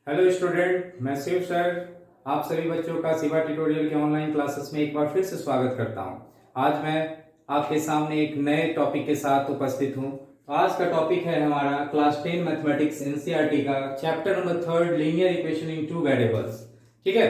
Hello student, मैं Shiv sir आप सभी बच्चों का शिवा ट्यूटोरियल के ऑनलाइन क्लासेस में एक बार फिर से स्वागत करता हूं। आज मैं आपके सामने एक नए टॉपिक के साथ उपस्थित हूं। तो आज का टॉपिक है हमारा क्लास 10 मैथमेटिक्स एनसीईआरटी का chapter number 3 linear equation in two variables. ठीक है,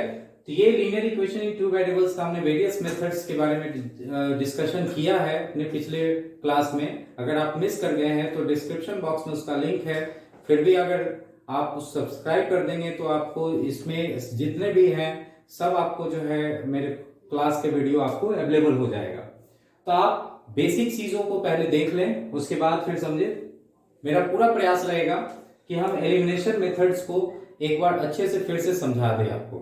तो ये linear equation in two variables का हमने वेरियस मेथड्स के बारे में डिस्कशन किया है अपने पिछले क्लास में। अगर आप मिस कर गए हैं तो डिस्क्रिप्शन बॉक्स में उसका लिंक है। फिर भी अगर आप सब्सक्राइब कर देंगे तो आपको इसमें जितने भी हैं सब आपको जो है मेरे क्लास के वीडियो आपको अवेलेबल हो जाएगा। तो आप बेसिक चीजों को पहले देख लें, उसके बाद फिर समझे। मेरा पूरा प्रयास रहेगा कि हम एलिमिनेशन मेथड्स को एक बार अच्छे से फिर से समझा दें आपको।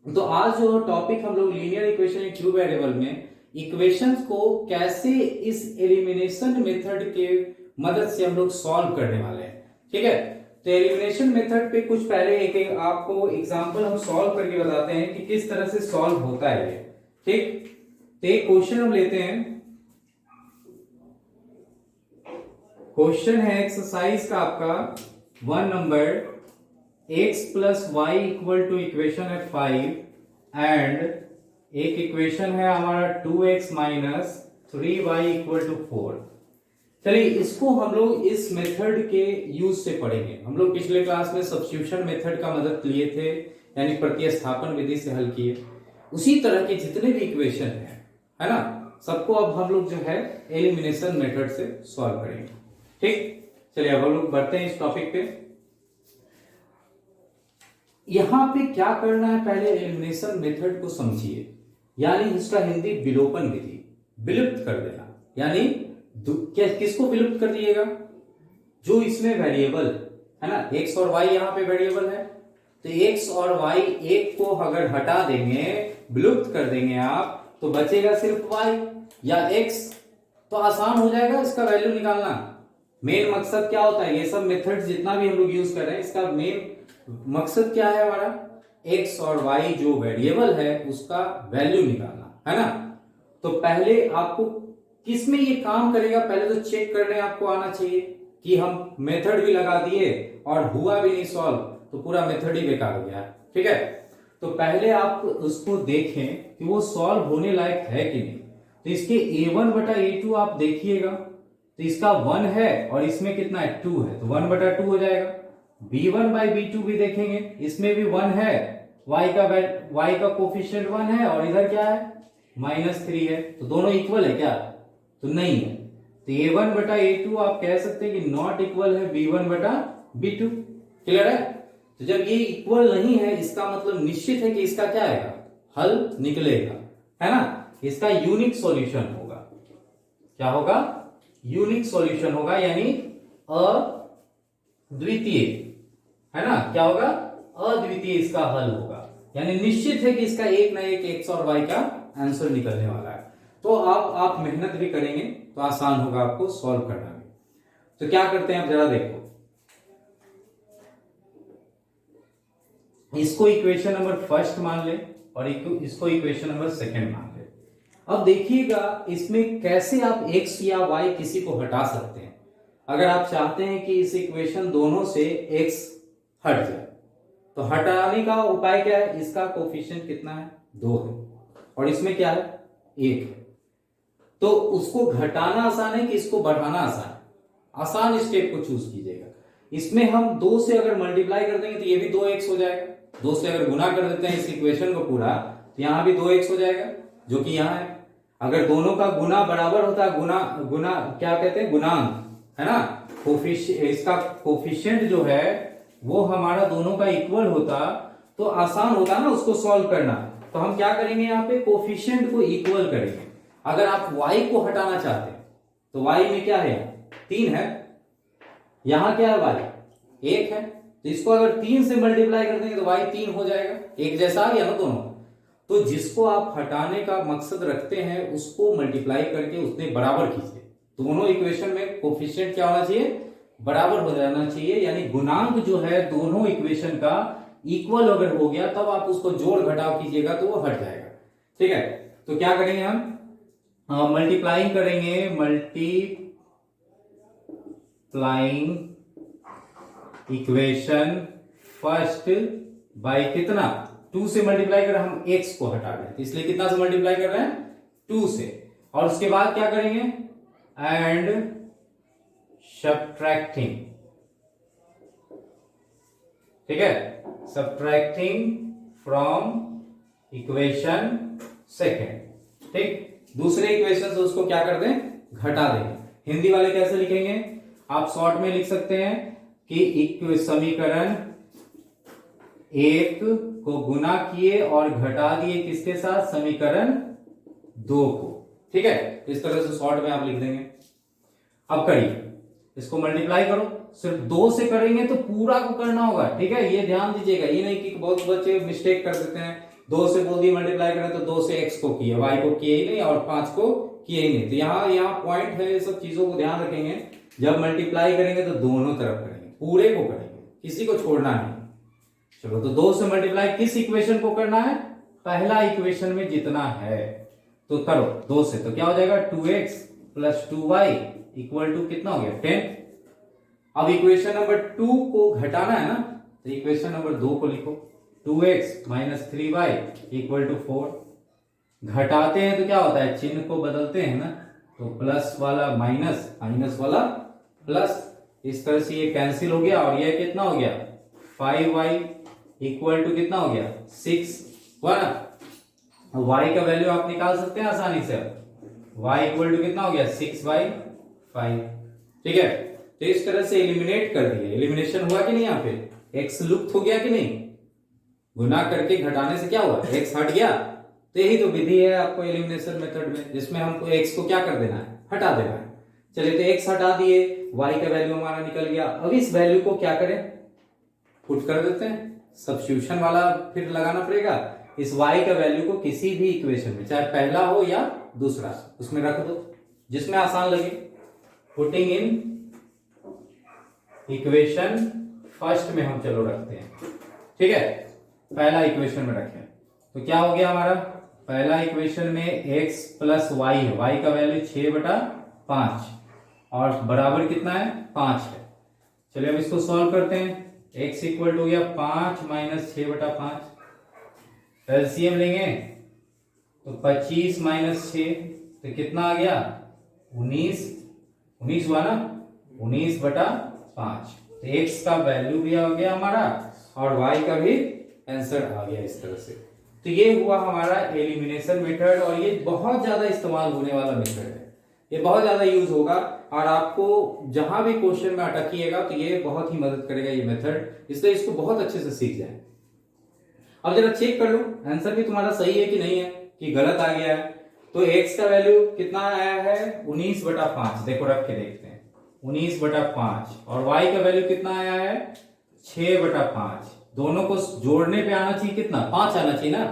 तो आज जो टॉपिक हम लोग linear equation in two variable में इक्वेशंस को कैसे इस एलिमिनेशन मेथड के मदद से हम लोग सॉल्व करने वाले हैं। ठीक है, तो एलिमिनेशन मेथड पे कुछ पहले एक आपको एग्जांपल हम सॉल्व करके बताते हैं कि किस तरह से सॉल्व होता है ये। ठीक, तो एक क्वेश्चन हम लेते हैं। क्वेश्चन है एक्सरसाइज का आपका 1 number, x plus Y equal to equation है 5 एंड एक इक्वेशन है हमारा 2x minus 3y equal to 4। चलिए इसको हम लोग इस मेथड के यूज से पढ़ेंगे। हम लोग पिछले क्लास में सब्स्टिट्यूशन मेथड का मदद लिए थे, यानी प्रतिस्थापन विधि से हल किए। उसी तरह के जितने भी इक्वेशन है ना, सबको अब हम लोग जो है एलिमिनेशन मेथड से सॉल्व करेंगे। ठीक, चलिए अब हम लोग बढ़ते हैं इस टॉपिक पे। यहां पे क्या करना है, पहले एलिमिनेशन मेथड को समझिए, यानी इसका हिंदी विलोपन विधि, विलुप्त कर देना। यानी किसको विलुप्त कर दिएगा? जो इसमें वेरिएबल है ना, x और y यहां पे वेरिएबल है, तो x और y एक को अगर हटा देंगे, विलुप्त कर देंगे आप, तो बचेगा सिर्फ y या x। तो आसान हो जाएगा इसका वैल्यू निकालना। मेन मकसद क्या होता है, ये सब मेथड जितना भी हम लोग यूज कर रहे हैं, इसका मेन मकसद क्या है हमारा, x और y जो वेरिएबल है उसका वैल्यू निकालना है ना। तो पहले आपको किस में ये काम करेगा, पहले तो चेक करने आपको आना चाहिए कि हम मेथड भी लगा दिए और हुआ भी नहीं सॉल्व, तो पूरा मेथड ही बेकार हो गया। ठीक है, तो पहले आप उसको देखें कि वो सॉल्व होने लायक है कि नहीं। तो इसके a1 बटा a2 आप देखिएगा, तो इसका 1 है और इसमें कितना है 2 है, तो 1 बटा 2 हो जाएगा। b1 बाई b2 भी देखेंगे, इसमें भी 1 है, y का कोफिशिएंट 1 है और इधर क्या है -3 है, तो दोनों इक्वल है क्या? तो नहीं है। तो a1 बटा a2 आप कह सकते हैं कि नॉट इक्वल है b1 बटा b2। क्लियर है? तो जब ये इक्वल नहीं है, इसका मतलब निश्चित है कि इसका क्या आएगा, हल निकलेगा, है ना। इसका यूनिक सॉल्यूशन होगा। क्या होगा? यूनिक सॉल्यूशन होगा, यानी अद्वितीय, है ना। क्या होगा? अद्वितीय इसका हल होगा, यानी निश्चित है कि इसका एक ना एक x और y का आंसर निकलने वाला है। तो आप मेहनत भी करेंगे तो आसान होगा आपको सॉल्व करना भी। तो क्या करते हैं आप जरा देखो, इसको इक्वेशन नंबर फर्स्ट मान ले और इसको इक्वेशन नंबर सेकंड मान ले। अब देखिएगा इसमें कैसे आप x या y किसी को हटा सकते हैं। अगर आप चाहते हैं कि इस इक्वेशन दोनों से x हट जाए, तो हटाने का उपाय क्या है, इसका कोफिशिएंट कितना है 2 है और इसमें क्या है 1 है। तो उसको घटाना आसान है कि इसको बढ़ाना आसान है? आसान स्टेप को चूज कीजिएगा। इसमें हम 2 से अगर मल्टीप्लाई कर देंगे तो ये भी 2x हो जाएगा। 2 से अगर गुना कर देते हैं इस इक्वेशन को पूरा, तो यहां भी 2x हो जाएगा, जो कि यहां है। अगर दोनों का गुना बराबर होता है, गुना क्या कहते हैं, गुणांक, है ना। इसका कोफिशिएंट जो है वो हमारा दोनों का इक्वल होता, तो आसान होता ना उसको सॉल्व करना। तो हम क्या करेंगे, यहाँ पे कोफिशिएंट को इक्वल करेंगे। अगर आप y को हटाना चाहते हैं तो y में क्या है 3 है, यहां क्या है y 1 है, तो इसको अगर 3 से मल्टीप्लाई कर देंगे तो y 3 हो जाएगा। एक जैसा आ गया ना दोनों। तो जिसको आप हटाने का मकसद रखते हैं उसको मल्टीप्लाई करके उसने बराबर कीजिए। दोनों इक्वेशन में कोफिशिएंट क्या होना चाहिए, बराबर हो जाना चाहिए, यानी गुणांक जो है दोनों इक्वेशन का इक्वल अगर हो गया तब आप उसको जोड़ घटाव कीजिएगा तो वो हट जाएगा। ठीक है, तो क्या करेंगे हम, मल्टीप्लाइंग करेंगे, मल्टीप्लाइंग इक्वेशन फर्स्ट बाई कितना, 2 से मल्टीप्लाई कर, हम x को हटा रहे हैं इसलिए कितना से मल्टीप्लाई कर रहे हैं, 2 से। और उसके बाद क्या करेंगे, एंड सब्ट्रैक्टिंग, ठीक है, सब्ट्रैक्टिंग फ्रॉम इक्वेशन सेकेंड, ठीक। दूसरे इक्वेशन से उसको क्या कर दें, घटा देंगे। हिंदी वाले कैसे लिखेंगे, आप शॉर्ट में लिख सकते हैं कि समीकरण 1 को गुना किए और घटा दिए किसके साथ, समीकरण 2 को, ठीक है। इस तरह से शॉर्ट में आप लिख देंगे। अब करिए, इसको मल्टीप्लाई करो, सिर्फ 2 से करेंगे तो पूरा को करना होगा, ठीक है, ये ध्यान दीजिएगा। ये नहीं कि बहुत बच्चे मिस्टेक कर देते हैं, 2 से बोल दिए मल्टीप्लाई करें तो 2 से x को किए, y को किए ही नहीं और 5 को किए ही नहीं। तो यहाँ पॉइंट है, ये सब चीजों को ध्यान रखेंगे। जब मल्टीप्लाई करेंगे तो दोनों तरफ करेंगे, पूरे को करेंगे, किसी को छोड़ना नहीं। चलो, तो 2 से मल्टीप्लाई किस इक्वेशन को करना है, पहला इक्वेशन में जितना है तो करो 2 से, तो क्या हो जाएगा, 2x plus 2y equal to कितना हो गया, 10। अब इक्वेशन नंबर 2 को घटाना है ना, तो इक्वेशन नंबर 2 को लिखो, 2x minus 3y equal to 4। घटाते हैं तो क्या होता है, चिन्ह को बदलते हैं ना, तो प्लस वाला माइनस, माइनस वाला प्लस, इस तरह से ये कैंसिल हो गया और ये कितना हो गया, 5y इक्वल टू कितना हो गया, 6 हुआ ना। y का वैल्यू आप निकाल सकते हैं आसानी से, y इक्वल टू कितना हो गया, 6/5, ठीक है। तो इस तरह से एलिमिनेट कर दिए, एलिमिनेशन हुआ कि नहीं, यहाँ पे x लुप्त हो गया कि नहीं, गुना करके घटाने से क्या हुआ, x हट गया। तो यही तो विधि है आपको एलिमिनेशन मेथड में, जिसमें हमको x को क्या कर देना है, हटा देना है। चलिए, तो x हटा दिए, y का वैल्यू हमारा निकल गया। अब इस वैल्यू को क्या करें, पुट कर देते हैं, सब्स्टिट्यूशन वाला फिर लगाना पड़ेगा। इस y का वैल्यू को किसी भी इक्वेशन में, चाहे पहला हो या दूसरा, उसमें रख दो जिसमें आसान लगे। पुटिंग इन इक्वेशन फर्स्ट में हम चलो रखते हैं, ठीक है, पहला इक्वेशन में रखें तो क्या हो गया हमारा, पहला इक्वेशन में x प्लस वाई है, y का वैल्यू 6/5 और बराबर कितना है, 5 है। चलिए अब इसको सॉल्व करते हैं, x इक्वल टू हो गया 5 माइनस 6/5, एलसीएम लेंगे तो 25 माइनस 6 तो कितना आ गया, 19 हुआ ना, 19/5। तो x का वैल्यू भी आ गया हमारा और y का भी आंसर आ गया इस तरह से। तो ये हुआ हमारा एलिमिनेशन मेथड, और ये बहुत ज्यादा इस्तेमाल होने वाला मेथड है, ये बहुत ज्यादा यूज होगा और आपको जहां भी क्वेश्चन में अटकिएगा तो ये बहुत ही मदद करेगा ये मेथड, इसलिए इसको बहुत अच्छे से सीख जाए। अब जरा चेक कर लो आंसर भी तुम्हारा सही है कि नहीं है, कि गलत आ गया है। तो x का वैल्यू कितना आया है, 19/5, देखो रख के देखते हैं, 19/5, और y का वैल्यू कितना आया है, 6/5। दोनों को जोड़ने पे आना चाहिए कितना, 5 आना चाहिए ना,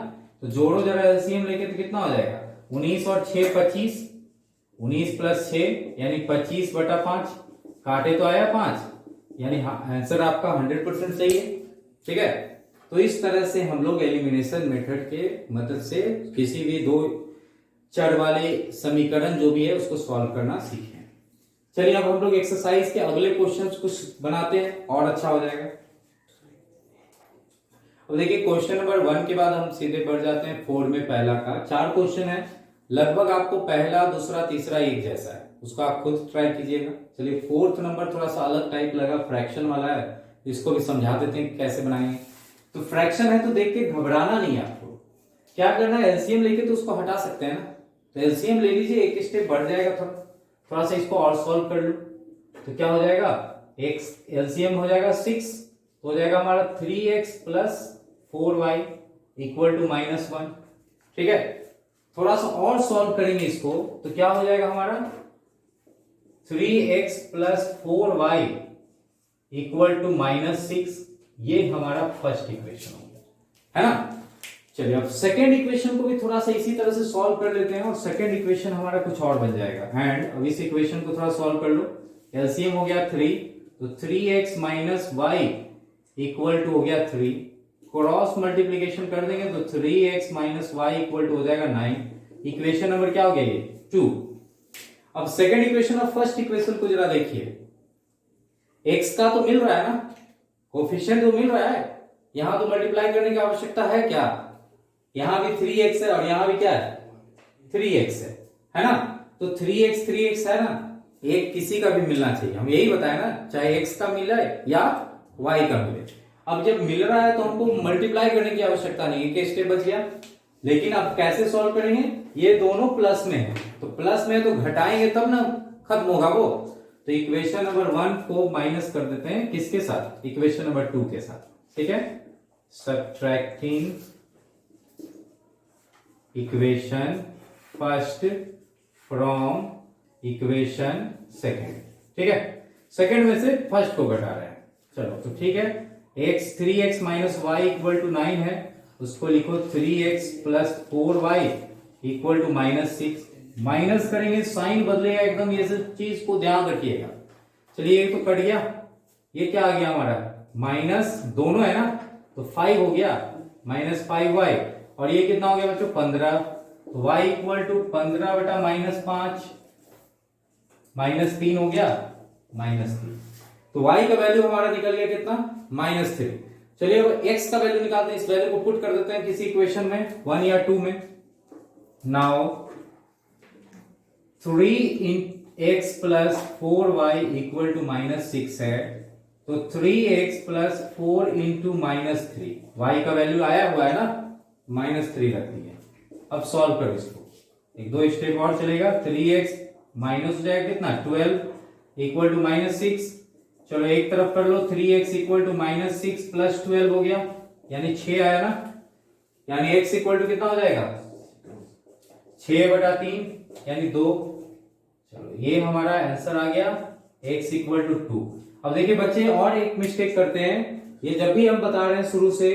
तो जोड़ो जरा एलसीएम लेके, तो कितना हो जाएगा, 19 और 6 25, 19 प्लस 6 यानी 25/5, काटे तो आया 5, यानी आंसर आपका 100% सही है, ठीक है। तो इस तरह से हम लोग एलिमिनेशन मेथड के मदद से किसी भी 2 चर वाले समीकरण जो भी है उसको सॉल्व करना सीखें। चलिए अब हम लोग एक्सरसाइज के अगले क्वेश्चंस कुछ बनाते हैं और अच्छा हो जाएगा। अब देखिए क्वेश्चन नंबर 1 के बाद हम सीधे बढ़ जाते हैं 4 में। पहला का 4 क्वेश्चन है, लगभग आपको पहला दूसरा तीसरा एक जैसा है, उसको आप खुद ट्राई कीजिएगा। चलिए 4th नंबर थोड़ा सा अलग टाइप लगा, फ्रैक्शन वाला है, इसको भी समझा देते हैं कैसे बनाएंगे। तो फ्रैक्शन है तो देख के घबराना नहीं है आपको, क्या करना है, एलसीएम लेके तो उसको हटा सकते हैं ना, तो एलसीएम ले लीजिए, एक स्टेप बढ़ जाएगा, थोड़ा सा इसको और सॉल्व कर लो तो क्या हो जाएगा, एक्स एलसीएम हो जाएगा 6, हो जाएगा हमारा 3x plus 4y equal to -1, ठीक है। थोड़ा सा और सॉल्व करेंगे इसको तो क्या हो जाएगा हमारा 3x plus 4y equal to -6, ये हमारा फर्स्ट इक्वेशन हो गया, है ना। चलिए अब सेकेंड इक्वेशन को भी थोड़ा सा इसी तरह से सॉल्व कर लेते हैं और सेकेंड इक्वेशन हमारा कुछ और बन जाएगा। एंड अब इस इक्वेशन को थोड़ा सॉल्व कर लो, एलसीएम हो गया 3, तो 3x minus Y equal to हो गया 3, क्रॉस मल्टीप्लीकेशन कर देंगे तो 3x minus Y equal to हो जाएगा 9। इक्वेशन नंबर क्या हो गया ये 2। अब सेकेंड इक्वेशन और फर्स्ट इक्वेशन को जरा देखिए, x का तो मिल रहा है ना, कोफिशिएंट तो मिल रहा है, यहां तो मल्टीप्लाई करने की आवश्यकता है क्या, यहां भी 3x है और यहां भी क्या है 3x है ना। तो 3x है ना, एक किसी का भी मिलना चाहिए, हम यही बताए ना, चाहे x का मिले या y का मिले। अब जब मिल रहा है तो हमको मल्टीप्लाई करने की आवश्यकता नहीं, एक स्टेप बच गया। लेकिन अब कैसे सॉल्व करेंगे, ये दोनों प्लस में है, तो प्लस में तो घटाएंगे तब ना खत्म होगा वो। तो इक्वेशन नंबर 1 को माइनस कर देते हैं किसके साथ, इक्वेशन नंबर 2 के साथ, ठीक है। Subtracting equation first from equation second, ठीक है। सेकेंड में से फर्स्ट को घटा रहे हैं, चलो तो ठीक है। x 3x minus Y equal to 9 है, उसको लिखो 3x plus 4y equal to -6। Minus करेंगे साइन बदलेगा एकदम, ये सब चीज को ध्यान रखिएगा। चलिए ये तो कट गया, ये क्या आ गया हमारा माइनस, दोनों है ना, तो 5 हो गया -5y, और ये कितना हो गया बच्चों 15। तो y इक्वल टू 15 बटा -5 -3 हो गया -3। तो y का वैल्यू हमारा निकल गया कितना -3। चलिए अब x का वैल्यू निकालते हैं, इस वैल्यू को पुट कर देते हैं किसी इक्वेशन में 1 या 2 में। Now 3x plus 4y equal to -6 है, तो 3x प्लस 4 इंटू -3, y का वैल्यू आया हुआ है ना -3 रख दिए। अब सॉल्व करो इसको, एक दो स्टेप और चलेगा, 3x माइनस हो जाएगा कितना 12 इक्वल टू -6। चलो एक तरफ कर लो, 3x इक्वल टू -6 प्लस 12 हो गया, यानी 6 आया ना, यानी x इक्वल टू कितना हो जाएगा 6 बटा 3 यानी 2। चलो ये हमारा आंसर आ गया x इक्वल टू 2। अब देखिए बच्चे और एक मिस्टेक करते हैं, ये जब भी हम बता रहे हैं शुरू से,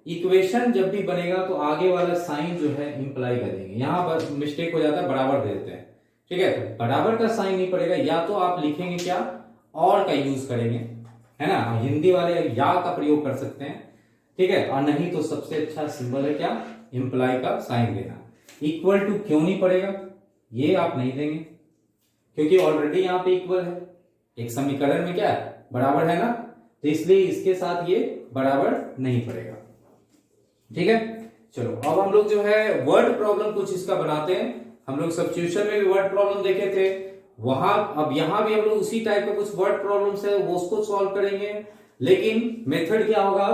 इक्वेशन जब भी बनेगा तो आगे वाला साइन जो है इंप्लाई कर देंगे, यहां पर मिस्टेक हो जाता है, बराबर दे देते हैं, ठीक है। तो बराबर का साइन नहीं पड़ेगा, या तो आप लिखेंगे क्या और का यूज करेंगे, है ना, हिंदी वाले या का प्रयोग कर सकते हैं, ठीक है। और नहीं तो सबसे अच्छा सिंबल है क्या इंप्लाई का साइन देना। इक्वल टू क्यों नहीं पड़ेगा, ये आप नहीं देंगे क्योंकि ऑलरेडी यहां पे इक्वल है, एक समीकरण में क्या है बराबर है ना, तो इसलिए इसके साथ ये बराबर नहीं पड़ेगा, ठीक है। चलो अब हम लोग जो है वर्ड प्रॉब्लम कुछ इसका बनाते हैं। हम लोग सब्स्टिट्यूशन में भी वर्ड प्रॉब्लम देखे थे वहां, अब यहां भी हम लोग उसी टाइप का कुछ वर्ड प्रॉब्लम्स है वो उसको सॉल्व करेंगे, लेकिन मेथड क्या होगा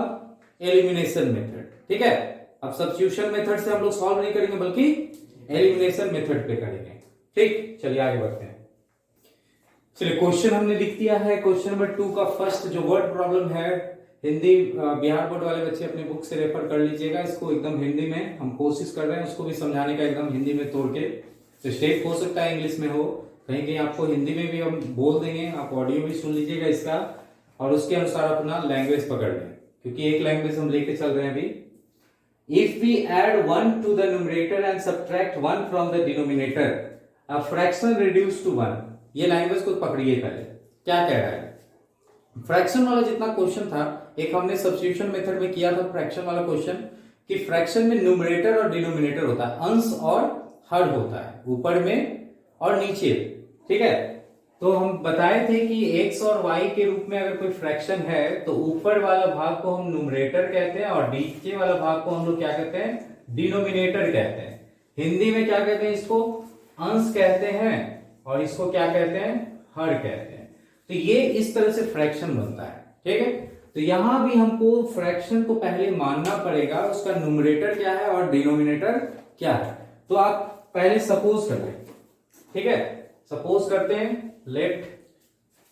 एलिमिनेशन मेथड, ठीक है। अब सब्स्टिट्यूशन मेथड से हम लोग सॉल्व नहीं करेंगे बल्कि एलिमिनेशन मेथड पे करेंगे, ठीक। चलिए आगे बढ़ते हैं। चलिए क्वेश्चन हमने लिख दिया है, क्वेश्चन नंबर 2 का फर्स्ट जो वर्ड प्रॉब्लम है, हिंदी बिहार बोर्ड वाले बच्चे अपने बुक से रेफर कर लीजिएगा, इसको एकदम हिंदी में हम कोशिश कर रहे हैं उसको भी समझाने का एकदम हिंदी में तोड़ के। तो स्टेप हो सकता है इंग्लिश में हो, कहीं कहीं आपको हिंदी में भी हम बोल देंगे, आप ऑडियो भी सुन लीजिएगा इसका और उसके अनुसार अपना लैंग्वेज पकड़ लें, क्योंकि एक लैंग्वेज हम लेके चल रहे हैं अभी। If we add 1 to the numerator and subtract 1 from the denominator, a fraction reduce to 1। ये लैंग्वेज को पकड़िए पहले, क्या कह रहा है। फ्रैक्शन वाला जितना क्वेश्चन था, एक हमने सब्स्टिट्यूशन मेथड में किया था फ्रैक्शन वाला क्वेश्चन, कि फ्रैक्शन में न्यूमरेटर और डिनोमिनेटर होता है, अंश और हर होता है, ऊपर में और नीचे, ठीक है। तो हम बताए थे कि x और y के रूप में अगर कोई फ्रैक्शन है तो ऊपर वाला भाग को हम न्यूमरेटर कहते हैं और नीचे वाला भाग को हम लोग क्या कहते हैं डिनोमिनेटर कहते हैं। हिंदी में क्या कहते हैं, इसको अंश कहते हैं और इसको क्या कहते हैं हर कहते हैं। तो ये इस तरह से फ्रैक्शन बनता है, ठीक है। तो यहां भी हमको फ्रैक्शन को पहले मानना पड़ेगा, उसका न्यूमरेटर क्या है और डिनोमिनेटर क्या है। तो आप पहले सपोज कर लें, ठीक है। सपोज करते हैं, लेट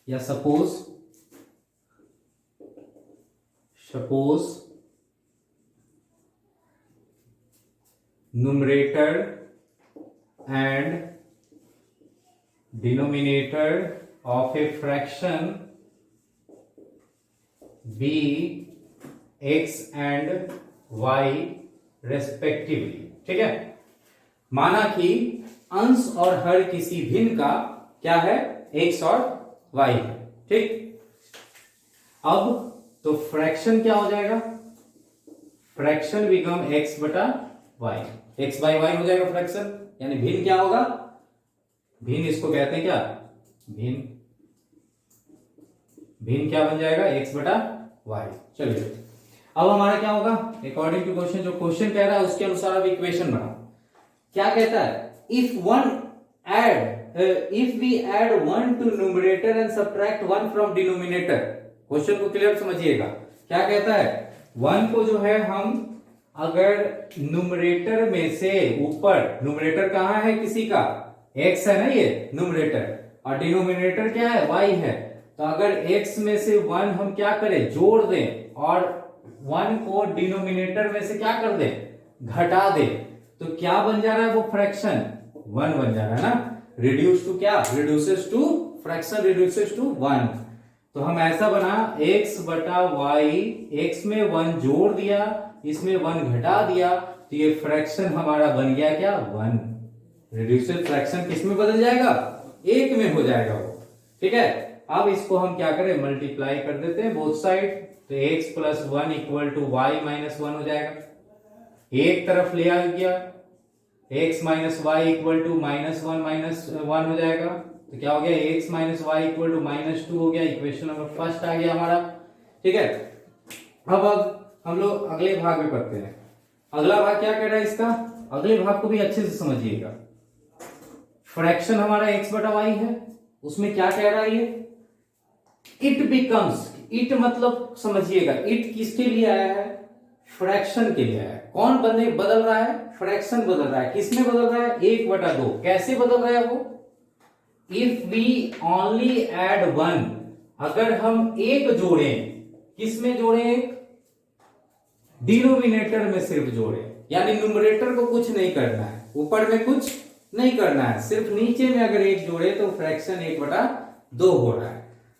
या suppose numerator and denominator of a fraction be x and y respectively, ठीक है। माना कि अंश और हर किसी भिन्न का क्या है x और y है, ठीक। अब तो फ्रैक्शन क्या हो जाएगा, फ्रैक्शन बिकम x बटा y, x बाई y हो जाएगा फ्रैक्शन, यानी भिन्न क्या होगा, भिन्न इसको कहते हैं क्या भिन्न क्या बन जाएगा x बटा y। चलिए अब हमारा क्या होगा, अकॉर्डिंग टू क्वेश्चन, जो क्वेश्चन कह रहा है उसके अनुसार अब इक्वेशन बनाओ। क्या कहता है, if we add 1 to numerator and subtract 1 from denominator. Question को क्लियर समझिएगा, क्या कहता है, 1 को जो है हम अगर न्यूमरेटर में से ऊपर, न्यूमरेटर कहां है किसी का, x है ना ये न्यूमरेटर, और डिनोमिनेटर क्या है, y है, तो अगर x में से 1 हम क्या करें, जोड़ दें, और 1 को डिनोमिनेटर में से क्या कर दें, घटा दें, तो क्या बन जा रहा है वो फ्रैक्शन 1 बन जा रहा है ना। रिड्यूस टू क्या, reduces to fraction, reduces to 1। तो हम ऐसा बना x बटा y, x में 1 जोड़ दिया, इसमें 1 घटा दिया, तो ये फ्रैक्शन हमारा बन गया क्या, 1। रिड्यूसेड फ्रैक्शन किस में बदल जाएगा, 1 में हो जाएगा वो, ठीक है। अब इसको हम क्या करें, मल्टीप्लाई कर देते हैं बोथ साइड, तो x plus 1 equal to y minus 1 हो जाएगा, एक तरफ ले आ गया, x minus Y equal to minus 1 हो जाएगा, तो क्या हो गया, x minus Y equal to -2 हो गया, इक्वेशन नंबर फर्स्ट आ गया हमारा, ठीक है। अब हम लोग अगले भाग में पढ़ते हैं। अगला भाग क्या कह रहा है इसका, अगले भाग को भी अच्छे से समझिएगा। फ्रैक्शन हमारा x बटा वाई है, उसमें क्या कह रहा है ये, इट बिकम्स, इट मतलब समझिएगा, इट किसके लिए आया है, फ्रैक्शन के लिए आया है। कौन बदल रहा है, फ्रैक्शन बदल रहा है, किसमें बदल रहा है, 1/2। कैसे बदल रहा है वो, इफ वी ओनली एड 1, अगर हम एक जोड़ें, किसमें जोड़ें, एक डिनोमिनेटर में सिर्फ जोड़े, यानी न्यूमरेटर को कुछ नहीं करना है, ऊपर में कुछ नहीं करना है, सिर्फ नीचे में अगर एक जोड़े तो फ्रैक्शन 1/2 हो रहा है।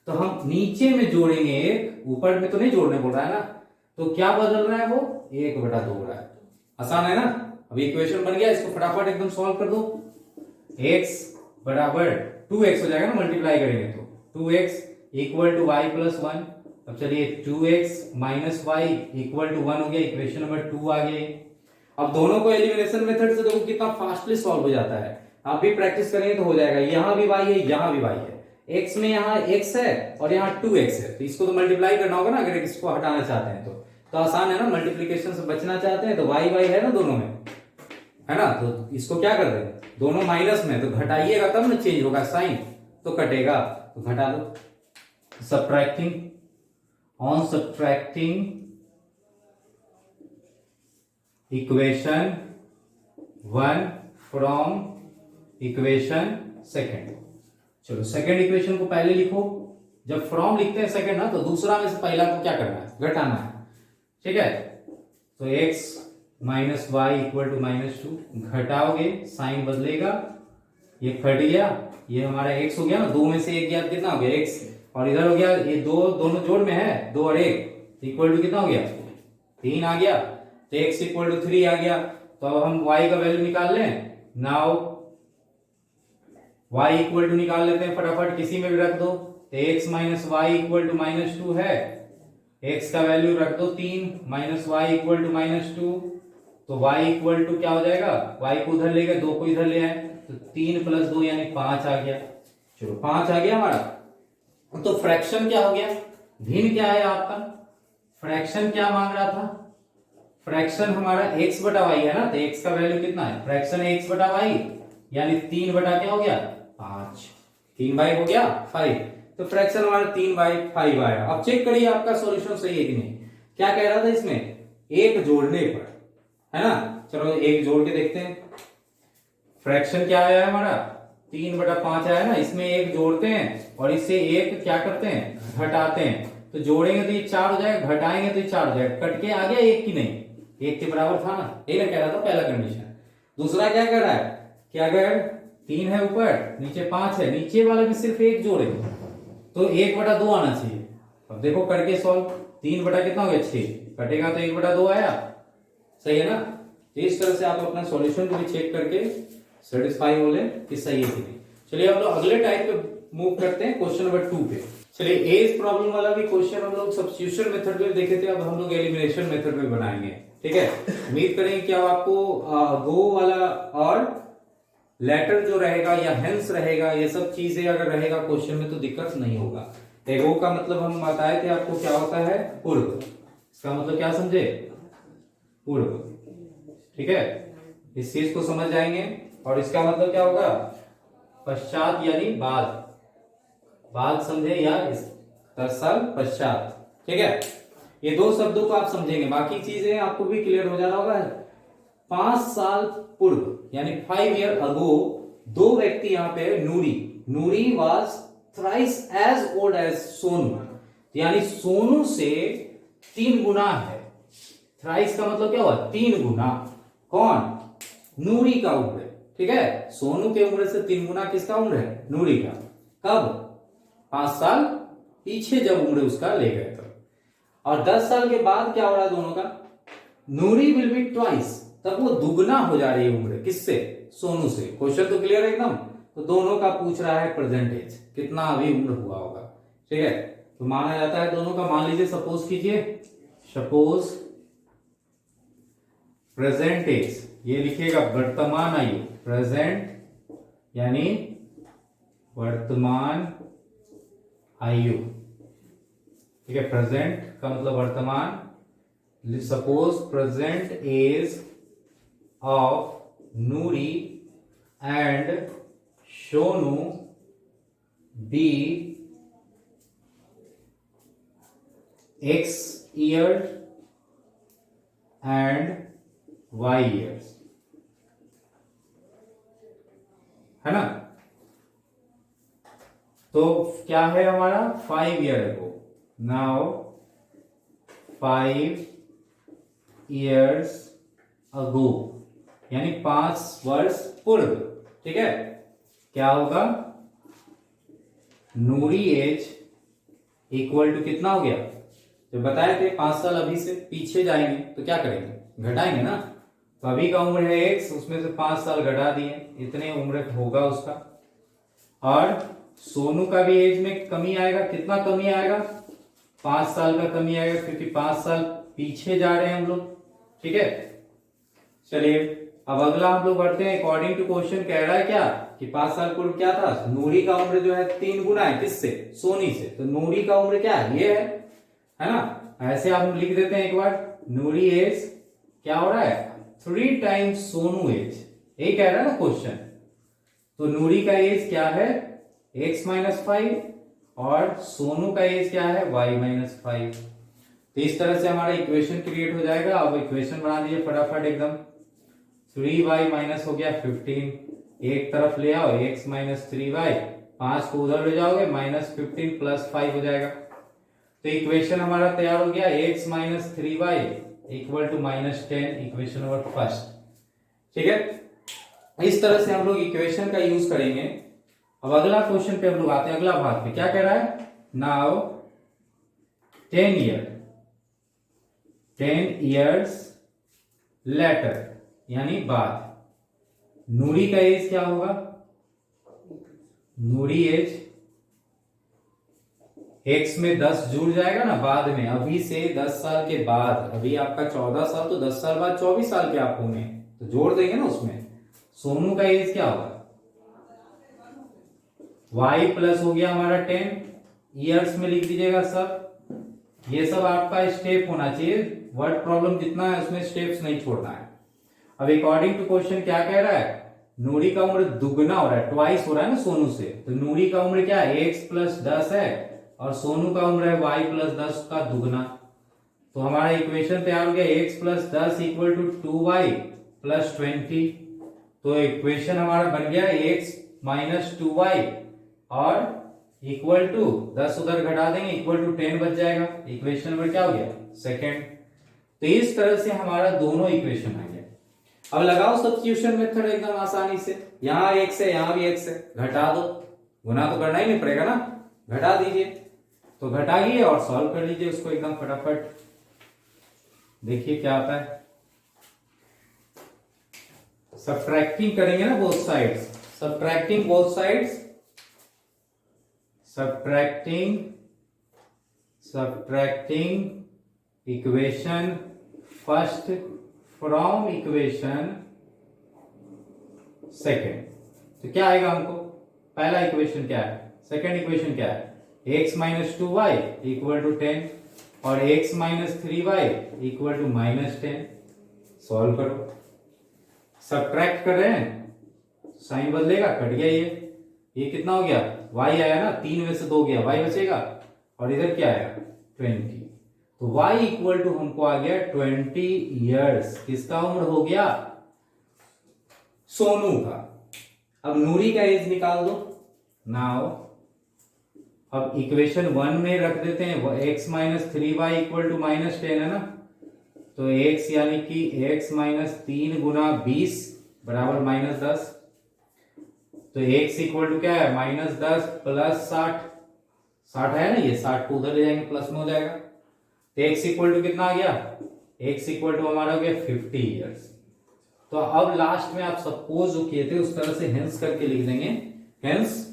तो हम नीचे में जोड़ेंगे एक, ऊपर में तो नहीं जोड़ने बोल रहा है ना, तो क्या बदल रहा है वो, 1/2 हो रहा है। आसान है ना। अभी इक्वेशन बन गया, इसको फटाफट एकदम सॉल्व कर दो। x बराबर 2x हो जाएगा ना, मल्टीप्लाई करेंगे तो 2x equal to y plus 1। अब चलिए 2x minus Y equal to 1 हो गया, इक्वेशन नंबर 2 आ गई। अब दोनों को एलिमिनेशन मेथड से देखो कितना फास्टली सॉल्व हो जाता है, आप भी प्रैक्टिस करेंगे तो हो जाएगा। यहां भी y है, यहां भी y है, x में यहाँ x है और यहाँ 2x है, तो इसको तो मल्टीप्लाई करना होगा ना, अगर इसको हटाना चाहते हैं तो आसान है ना, मल्टीप्लीकेशन से बचना चाहते हैं तो y है ना दोनों में, है ना, तो इसको क्या कर दें, दोनों माइनस में, तो घटाइएगा तब ना चेंज होगा साइन, तो कटेगा, तो घटा दो। Subtracting, on subtracting equation 1 from equation second. चलो सेकेंड इक्वेशन को पहले लिखो, जब फ्रॉम लिखते हैं सेकेंड ना, तो दूसरा में से पहला को क्या करना है, घटाना है, ठीक है। तो x minus Y equal to -2, घटाओगे साइन बदलेगा, ये कट गया, ये हमारा x हो गया ना, 2 में से 1 गया, कितना हो गया x, और इधर हो गया ये दोनों जोड़ में है, 2 और 1 इक्वल टू कितना हो गया, 3 आ गया, तो x इक्वल टू 3 आ गया। तो अब हम y का वैल्यू निकाल लें, नाउ y इक्वल टू निकाल लेते हैं फटाफट, किसी में भी रख दो, तो x minus Y equal to -2 है, x का वैल्यू रख दो 3, माइनस वाई इक्वल टू -2, तो y इक्वल टू क्या हो जाएगा, y को उधर ले गए, 2 को इधर ले आए, तो 3 + 2 यानी 5 आ गया। चलो 5 आ गया हमारा, तो फ्रैक्शन क्या हो गया, भिन्न क्या है आपका, फ्रैक्शन क्या मांग रहा था, फ्रैक्शन हमारा x बटा वाई है ना, तो x का वैल्यू कितना है, फ्रैक्शन है x बटा वाई, यानी 3 बटा क्या हो गया 5, 3/5 हो गया 5, तो फ्रैक्शन हमारा 3/5 आया। अब चेक करिए आपका सॉल्यूशन सही है कि नहीं। क्या कह रहा था इसमें, एक जोड़ने पर, है ना, चलो एक जोड़ के देखते हैं। फ्रैक्शन क्या आया है हमारा, 3/5 आया ना, इसमें एक जोड़ते हैं और इससे एक क्या करते हैं, घटाते हैं, तो जोड़ेंगे तो ये 4 हो जाएगा, घटाएंगे तो ये 4 हो जाएगा, कट के आ गया 1 की नहीं, 1 के बराबर था ना, ये कह रहा था पहला कंडीशन। दूसरा क्या कह रहा है कि अगर 3 है ऊपर, नीचे 5 है, नीचे वाले में सिर्फ 1 जोड़े तो 1/2 आना चाहिए। अब देखो करके सॉल्व, 3 बटा कितना हो गया 6, कटेगा तो 1/2 आया, सही है ना। तो इस तरह से आप अपना सॉल्यूशन को भी चेक करके सेटिस्फाई हो ले कि सही है कि नहीं। चलिए हम लोग अगले टाइप पे मूव करते हैं, क्वेश्चन नंबर 2 पे। चलिए एज प्रॉब्लम वाला भी क्वेश्चन हम लोग सब्स्टिट्यूशन मेथड में देखे थे, अब हम लोग एलिमिनेशन मेथड में बनाएंगे, ठीक है। उम्मीद करेंगे कि अब आपको गो वाला और लेटर जो रहेगा या हेंस रहेगा, ये सब चीजें अगर रहेगा क्वेश्चन में तो दिक्कत नहीं होगा। एगो का मतलब हम बताए थे आपको क्या होता है, पूर्व, इसका मतलब क्या समझे, पूर्व। ठीक है, इस चीज को समझ जाएंगे। और इसका मतलब क्या होगा, पश्चात यानी बाद, बाद समझे या इस 10 साल पश्चात। ठीक है, ये दो शब्दों को आप समझेंगे, बाकी चीजें आपको भी क्लियर हो जाना होगा। 5 साल पूर्व यानी 5 ईयर अगो, दो व्यक्ति यहाँ पे, Noori was thrice as old as Sonu, यानी सोनू से 3 गुना है। थ्राइस का मतलब क्या हुआ, 3 गुना। कौन, नूरी का उम्र। ठीक है, सोनू के उम्र से 3 गुना किसका उम्र है, नूरी का। कब, 5 साल पीछे जब उम्र उसका ले गए तो। और 10 साल के बाद क्या हो रहा है दोनों का, नूरी विल बी ट्वाइस, तब वो दुगना हो जा रही है उम्र, किससे, सोनू से। क्वेश्चन तो क्लियर है एकदम। तो दोनों का पूछ रहा है प्रेजेंट एज, कितना अभी उम्र हुआ होगा। ठीक है, तो माना जाता है दोनों का। मान लीजिए, सपोज कीजिए, सपोज प्रेजेंट एज, ये लिखिएगा वर्तमान आयु, प्रेजेंट यानी वर्तमान आयु। ठीक है, प्रेजेंट का मतलब वर्तमान। Suppose present age of Noori and Sonu be X years and Y years, है ना। तो क्या है हमारा, 5 ईयर अगो, नाउ 5 years अगो यानी 5 वर्ष पूर्व। ठीक है, क्या होगा, नूरी एज इक्वल टू कितना हो गया, जो बताए थे 5 साल अभी से पीछे जाएंगे तो क्या करेंगे, घटाएंगे ना। तो अभी का उम्र है x, उसमें से 5 साल घटा दिए, इतने उम्र होगा उसका। और सोनू का भी एज में कमी आएगा, कितना कमी आएगा, 5 साल का कमी आएगा, क्योंकि 5 साल पीछे जा रहे हैं हम लोग। ठीक है, चलिए अब अगला हम लोग बढ़ते हैं। अकॉर्डिंग टू क्वेश्चन कह रहा है क्या, कि 5 साल पूर्व क्या था, नूरी का उम्र जो है 3 गुना है, किससे, सोनी से। तो नूरी का उम्र क्या है, ये है ना। ऐसे आप लिख देते हैं एक बार, नूरी एज क्या हो रहा है, 3 टाइम्स सोनू एज, यही कह रहा है ना क्वेश्चन। तो नूरी का एज क्या है, x माइनस 5, और सोनू का एज क्या है, y माइनस 5। तो इस तरह से हमारा इक्वेशन क्रिएट हो जाएगा। अब इक्वेशन बना दीजिए फटाफट एकदम। 3y माइनस हो गया 15, एक तरफ ले आओ, x माइनस 3y, 5 को उधर ले जाओगे, माइनस 15 प्लस 5 हो जाएगा। तो इक्वेशन हमारा तैयार हो गया, x minus 3y equal to minus 10, equation number first. ठीक है, इस तरह से हम लोग इक्वेशन का यूज करेंगे। अब अगला क्वेश्चन पे हम लोग आते हैं, अगला भाग पे। क्या कह रहा है, नाउ 10 years लेटर यानी बाद, नूरी का एज क्या होगा, नूरी एज x में 10 जुड़ जाएगा ना बाद में, अभी से 10 साल के बाद, अभी आपका 14 साल, तो 10 साल बाद 24 साल के आप होंगे, तो जोड़ देंगे ना उसमें। सोनू का एज क्या होगा, y प्लस हो गया हमारा 10, ईयर्स में लिख दीजिएगा सब। ये सब आपका स्टेप होना चाहिए, वर्ड प्रॉब्लम जितना है उसमें स्टेप्स नहीं छोड़ना है। अब अकॉर्डिंग टू क्वेश्चन क्या कह रहा है, नूरी का उम्र दुगना हो रहा है, ट्वाइस हो रहा है ना सोनू से। तो नूरी का उम्र क्या है, x प्लस 10 है, और सोनू का उम्र है y प्लस 10 का दुगना। तो हमारा इक्वेशन तैयार हो गया, x plus 10 equal to 2y plus 20। तो इक्वेशन हमारा बन गया x माइनस 2y और इक्वल टू 10 उधर घटा देंगे, इक्वल टू 10 बच जाएगा। इक्वेशन नंबर क्या हो गया, सेकेंड। तो इस तरह से हमारा दोनों इक्वेशन आ गया। अब लगाओ सब्स्टिट्यूशन मेथड एकदम आसानी से, यहां x है, यहां भी x है, घटा दो, गुना तो करना ही नहीं पड़ेगा ना, घटा दीजिए। तो घटाइए और सॉल्व कर लीजिए उसको एकदम फटाफट, देखिए क्या आता है। सब्ट्रैक्टिंग करेंगे ना both sides, subtracting both sides, subtracting equation first from equation second। तो क्या आएगा हमको, पहला इक्वेशन क्या है, सेकंड इक्वेशन क्या है, x minus 2y equal to 10, और x minus 3y equal to -10। Solve करो, सब्ट्रैक्ट कर रहे हैं, साइन बदलेगा, कट गया ये कितना हो गया, y आया ना, 3 में से 2 गया, y बचेगा, और इधर क्या आया 20। तो y इक्वल टू हमको आ गया 20 ईयर्स। किसका उम्र हो गया, सोनू का। अब नूरी का एज निकाल दो। नाउ अब इक्वेशन 1 में रख देते हैं, x minus 3y equal to -10 है ना, तो x यानी कि x माइनस 3 गुना 20 बराबर -10। तो x इक्वल टू क्या है, -10 प्लस 60 है ना, ये 60 को उधर ले जाएंगे, प्लस में हो जाएगा। तो x इक्वल टू कितना आ गया, x इक्वल टू हमारा हो गया 50 ईयर्स। तो अब लास्ट में आप सपोज जो किए थे उस तरह से हेंस करके लिख देंगे। Hence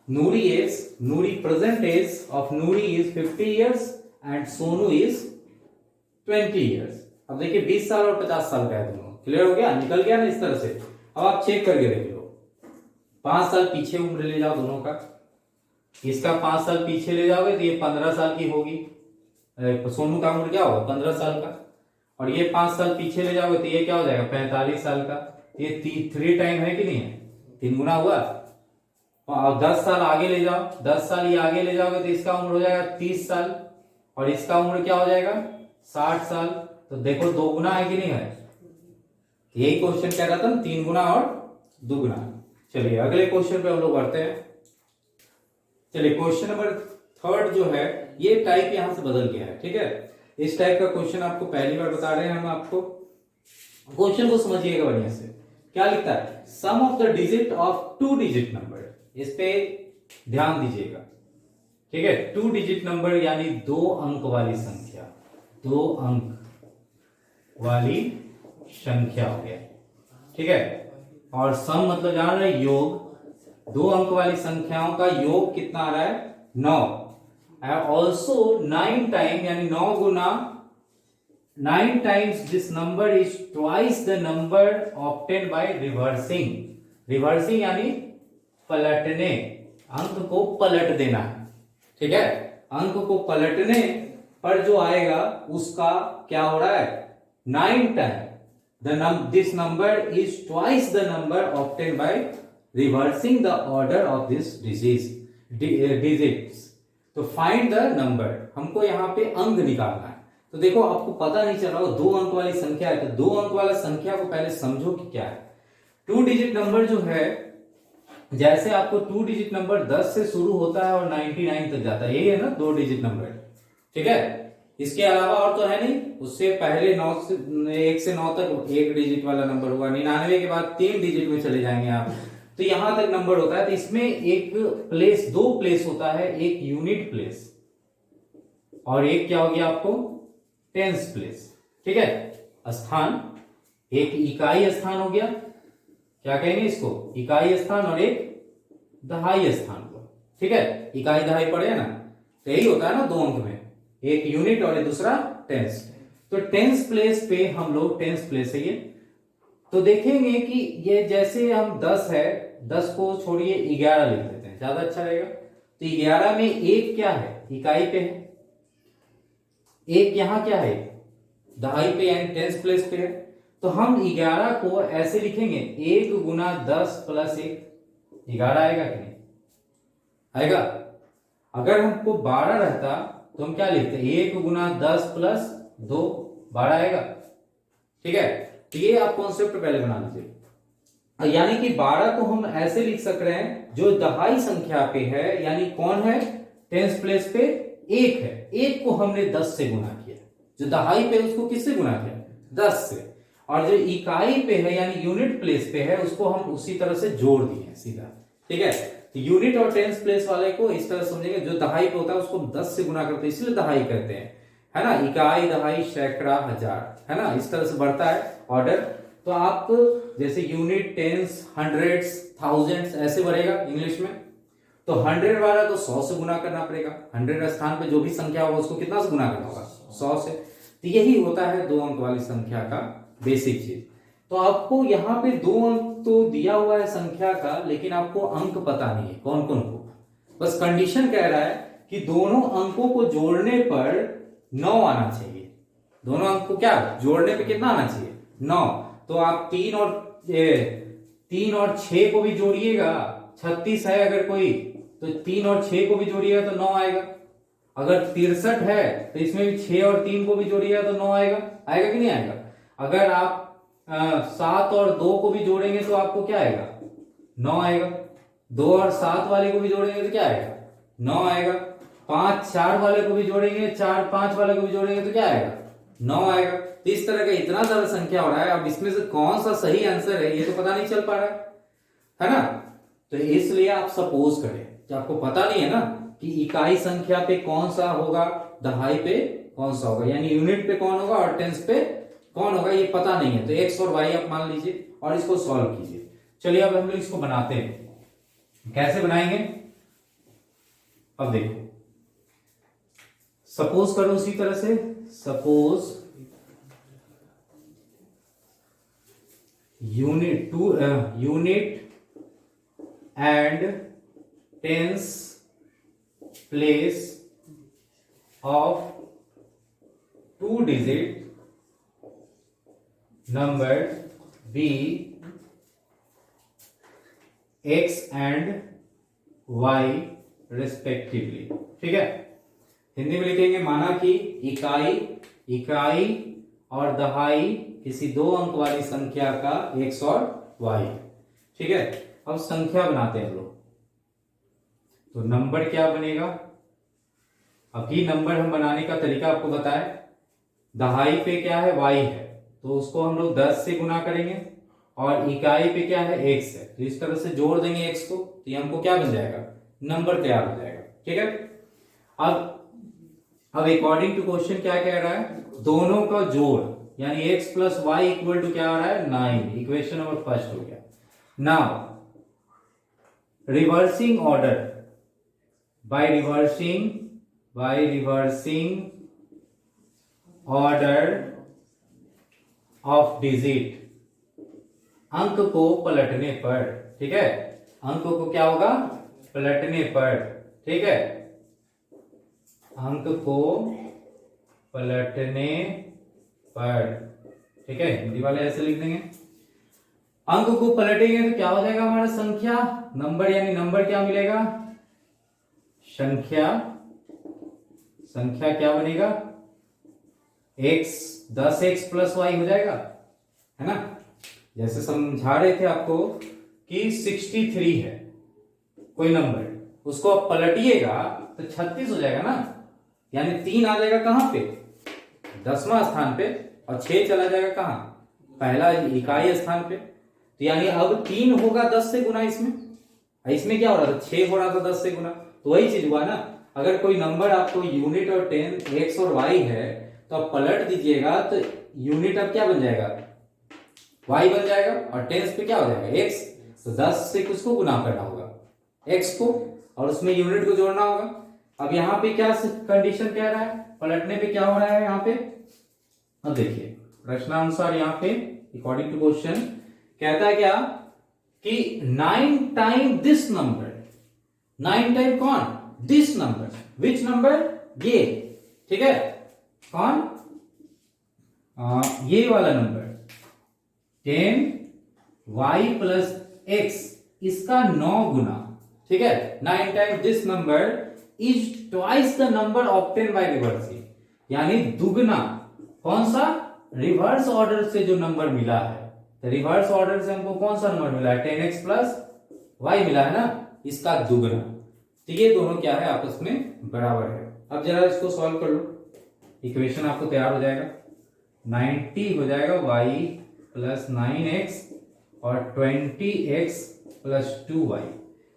Noori present age of Noori is 50 years and Sonu is 20 years. अब देखिए 20 साल और 50 साल का है दोनों। क्लियर हो गया, निकल गया ना इस तरह से। अब आप चेक करके देख लो, 5 साल पीछे उम्र ले जाओ दोनों का। इसका 5 साल पीछे ले जाओगे तो ये 15 साल की होगी, सोनू का उम्र क्या होगा 15 साल का। और ये 5 साल पीछे ले जाओगे तो ये क्या हो जाएगा 45 साल का। ये 3 टाइम है कि नहीं है, 3 गुना हुआ। और 10 साल आगे ले जाओ, 10 साल ये आगे ले जाओगे तो इसका उम्र हो जाएगा 30 साल, और इसका उम्र क्या हो जाएगा 60 साल। तो देखो 2 गुना है कि नहीं है, यही क्वेश्चन कह रहा था, 3 गुना और 2 गुना। चलिए अगले क्वेश्चन पे हम लोग बढ़ते हैं। चलिए क्वेश्चन नंबर 3 जो है, ये टाइप यहां से बदल गया है, ठीक है। इस टाइप का क्वेश्चन आपको पहली बार बता रहे हैं हम आपको। क्वेश्चन को समझिएगा बढ़िया से। क्या लिखता है, sum of the digit of 2 digit number. इस पे ध्यान दीजिएगा, ठीक है। 2 डिजिट नंबर यानी 2 अंक वाली संख्या, 2 अंक वाली संख्या हो गया, ठीक है। और सम मतलब जान रहे योग, 2 अंक वाली संख्याओं का योग कितना आ रहा है 9। ऑल्सो 9 टाइम यानी 9 गुना 9 times this number is twice the number obtain by reversing. Reversing यानी पलटने, अंक को पलट देना, ठीक है। अंक को पलटने पर जो आएगा उसका क्या हो रहा है 9 time this number is twice the number obtain by reversing the order of this digits. तो फाइंड द नंबर, हमको यहाँ पे अंक निकालना है। तो देखो आपको पता नहीं चल रहा हो 2 अंक वाली संख्या है, तो 2 अंक वाला संख्या को पहले समझो कि क्या है। 2 डिजिट नंबर जो है, जैसे आपको 2 डिजिट नंबर 10 से शुरू होता है और 99 तक जाता है, यही है ना 2 डिजिट नंबर, ठीक है। इसके अलावा और तो है नहीं। उससे पहले 1 से 9 तक 1 डिजिट वाला नंबर होगा, 99 के बाद 3 डिजिट में चले जाएंगे आप, तो यहां तक नंबर होता है। तो इसमें एक प्लेस, 2 प्लेस होता है, एक यूनिट प्लेस और एक क्या हो गया आपको टेंस प्लेस, ठीक है। स्थान, एक इकाई स्थान हो गया, क्या कहेंगे इसको इकाई स्थान, और एक दहाई स्थान को, ठीक है। इकाई दहाई पढ़े ना, तो यही होता है ना 2 अंक में, एक यूनिट और एक दूसरा टेंस। तो टेंस प्लेस पे हम लोग, टेंस प्लेस है ये, तो देखेंगे कि ये जैसे हम 10 है, 10 को छोड़िए 11 लिख देते हैं, ज्यादा अच्छा रहेगा। तो 11 में एक क्या है इकाई पे है, एक यहां क्या है दहाई पे यानी टेंस प्लेस पे है। तो हम 11 को ऐसे लिखेंगे 1 गुना 10 प्लस 1, 11 आएगा कि नहीं आएगा। अगर हमको 12 रहता तो हम क्या लिखते 1 गुना 10 प्लस 2, 12 आएगा, ठीक है। तो ये आप कॉन्सेप्ट पहले बना लीजिए। यानी कि 12 को हम ऐसे लिख सक रहे हैं जो दहाई संख्या पे है, यानी कौन है टेंस प्लेस पे 1 है, 1 को हमने 10 से गुना किया, जो दहाई पे उसको किससे गुना किया 10 से, और जो इकाई पे है यानी यूनिट प्लेस पे है उसको हम उसी तरह से जोड़ दिए सीधा, ठीक है। तो यूनिट और टेंस प्लेस वाले को इस तरह समझेंगे, जो दहाई पे होता है उसको 10 से गुना करते हैं इसलिए दहाई कहते हैं, है ना। इकाई, दहाई, सैकड़ा, हजार, है ना, इस तरह से बढ़ता है ऑर्डर। तो आप जैसे यूनिट, टेंस, हंड्रेड्स, थाउजेंड्स ऐसे बढ़ेगा इंग्लिश में। तो 100 वाला तो 100 से गुना करना पड़ेगा, 100 स्थान पे जो भी संख्या होगा उसको कितना से गुना करना होगा 100 से। तो यही होता है 2 अंक वाली संख्या का बेसिक चीज। तो आपको यहाँ पे 2 अंक तो दिया हुआ है संख्या का, लेकिन आपको अंक पता नहीं है कौन कौन को। बस कंडीशन कह रहा है कि दोनों अंकों को जोड़ने पर 9 आना चाहिए। दोनों अंक को क्या जोड़ने पे कितना आना चाहिए 9। तो आप 3 और 6 को भी जोड़िएगा, 36 है अगर कोई तो 3 और 6 को भी जोड़िएगा तो 9 आएगा। अगर 63 है तो इसमें भी 6 और 3 को भी जोड़िएगा तो 9 आएगा। आएगा कि नहीं आएगा? अगर आप 7 और 2 को भी जोड़ेंगे तो आपको क्या आएगा 9 आएगा। 2 और 7 वाले को भी जोड़ेंगे तो क्या आएगा 9 आएगा। 5 4 वाले को भी जोड़ेंगे, 4 5 वाले को भी जोड़ेंगे तो क्या आएगा 9 आएगा। तो इस तरह का इतना सारा संख्या हो रहा है, अब इसमें से कौन सा सही आंसर है ये तो पता नहीं चल पा रहा है ना। तो इसलिए आप सपोज करें कि आपको पता नहीं है ना कि इकाई संख्या पे कौन सा होगा, दहाई पे कौन सा होगा, यानी यूनिट पे कौन होगा और टेंस पे कौन होगा, ये पता नहीं है। तो एक्स और वाई आप मान लीजिए और इसको सॉल्व कीजिए। चलिए अब हम लोग इसको बनाते हैं। कैसे बनाएंगे अब देखो, सपोज करो उसी तरह से, suppose unit and tens place of 2 digit number be X and Y respectively. ठीक है, हिंदी में लिखेंगे माना कि इकाई और दहाई किसी 2 अंक वाली संख्या का एक्स और वाई। ठीक है, अब संख्या बनाते हैं हम लोग। तो नंबर क्या बनेगा, अभी नंबर हम बनाने का तरीका आपको बताए। दहाई पे क्या है वाई है, तो उसको हम लोग 10 से गुना करेंगे, और इकाई पे क्या है एक्स है, तो इस तरह से जोड़ देंगे एक्स को, तो ये हमको क्या बन जाएगा नंबर तैयार हो जाएगा। ठीक है, अब अकॉर्डिंग टू क्वेश्चन क्या कह रहा है, दोनों का जोड़ यानी x plus Y equal to क्या आ रहा है 9। इक्वेशन नंबर फर्स्ट हो गया। Now reversing order, by reversing order of digit, अंक को पलटने पर। ठीक है, अंक को क्या होगा पलटने पर। ठीक है, अंक को पलटने पर। ठीक है, हिंदी वाले ऐसे लिख देंगे, अंक को पलटेंगे तो क्या हो जाएगा हमारा संख्या, नंबर, यानी नंबर क्या मिलेगा संख्या क्या बनेगा x, 10x प्लस वाई हो जाएगा, है ना। जैसे समझा रहे थे आपको कि 63 है कोई नंबर, उसको आप पलटिएगा तो 36 हो जाएगा ना, यानी 3 आ जाएगा कहां पे 10वां स्थान पे, और 6 चला जाएगा कहां पहला इकाई स्थान पे। तो यानी अब 3 होगा 10 से गुना, इसमें क्या हो रहा था 6 हो रहा था 10 से गुना। तो वही चीज हुआ ना, अगर कोई नंबर आपको यूनिट और 10 एक्स और वाई है तो आप पलट दीजिएगा तो यूनिट अब क्या बन जाएगा वाई बन जाएगा, और टेंस पे क्या हो जाएगा एक्स। तो 10 से किसको गुना करना होगा एक्स को, और उसमें यूनिट को जोड़ना होगा। अब यहाँ पे क्या कंडीशन कह रहा है, पलटने पे क्या हो रहा है यहाँ पे, अब देखिए प्रश्नानुसार यहाँ पे अकॉर्डिंग टू क्वेश्चन कहता है क्या कि 9 टाइम दिस नंबर, 9 टाइम कौन दिस नंबर, विच नंबर ये। ठीक है, कौन ये वाला नंबर 10y प्लस x, इसका 9 गुना। ठीक है, 9 time this number is twice the number obtain by reversing, यानी दुगना कौन सा रिवर्स ऑर्डर से जो नंबर मिला है। तो रिवर्स ऑर्डर से हमको कौन सा नंबर मिला है 10x प्लस y मिला है ना, इसका दुगना। तो ये दोनों क्या है आपस में बराबर है। अब जरा इसको सॉल्व कर लो, इक्वेशन आपको तैयार हो जाएगा। 90 हो जाएगा y प्लस 9x और 20x प्लस 2y।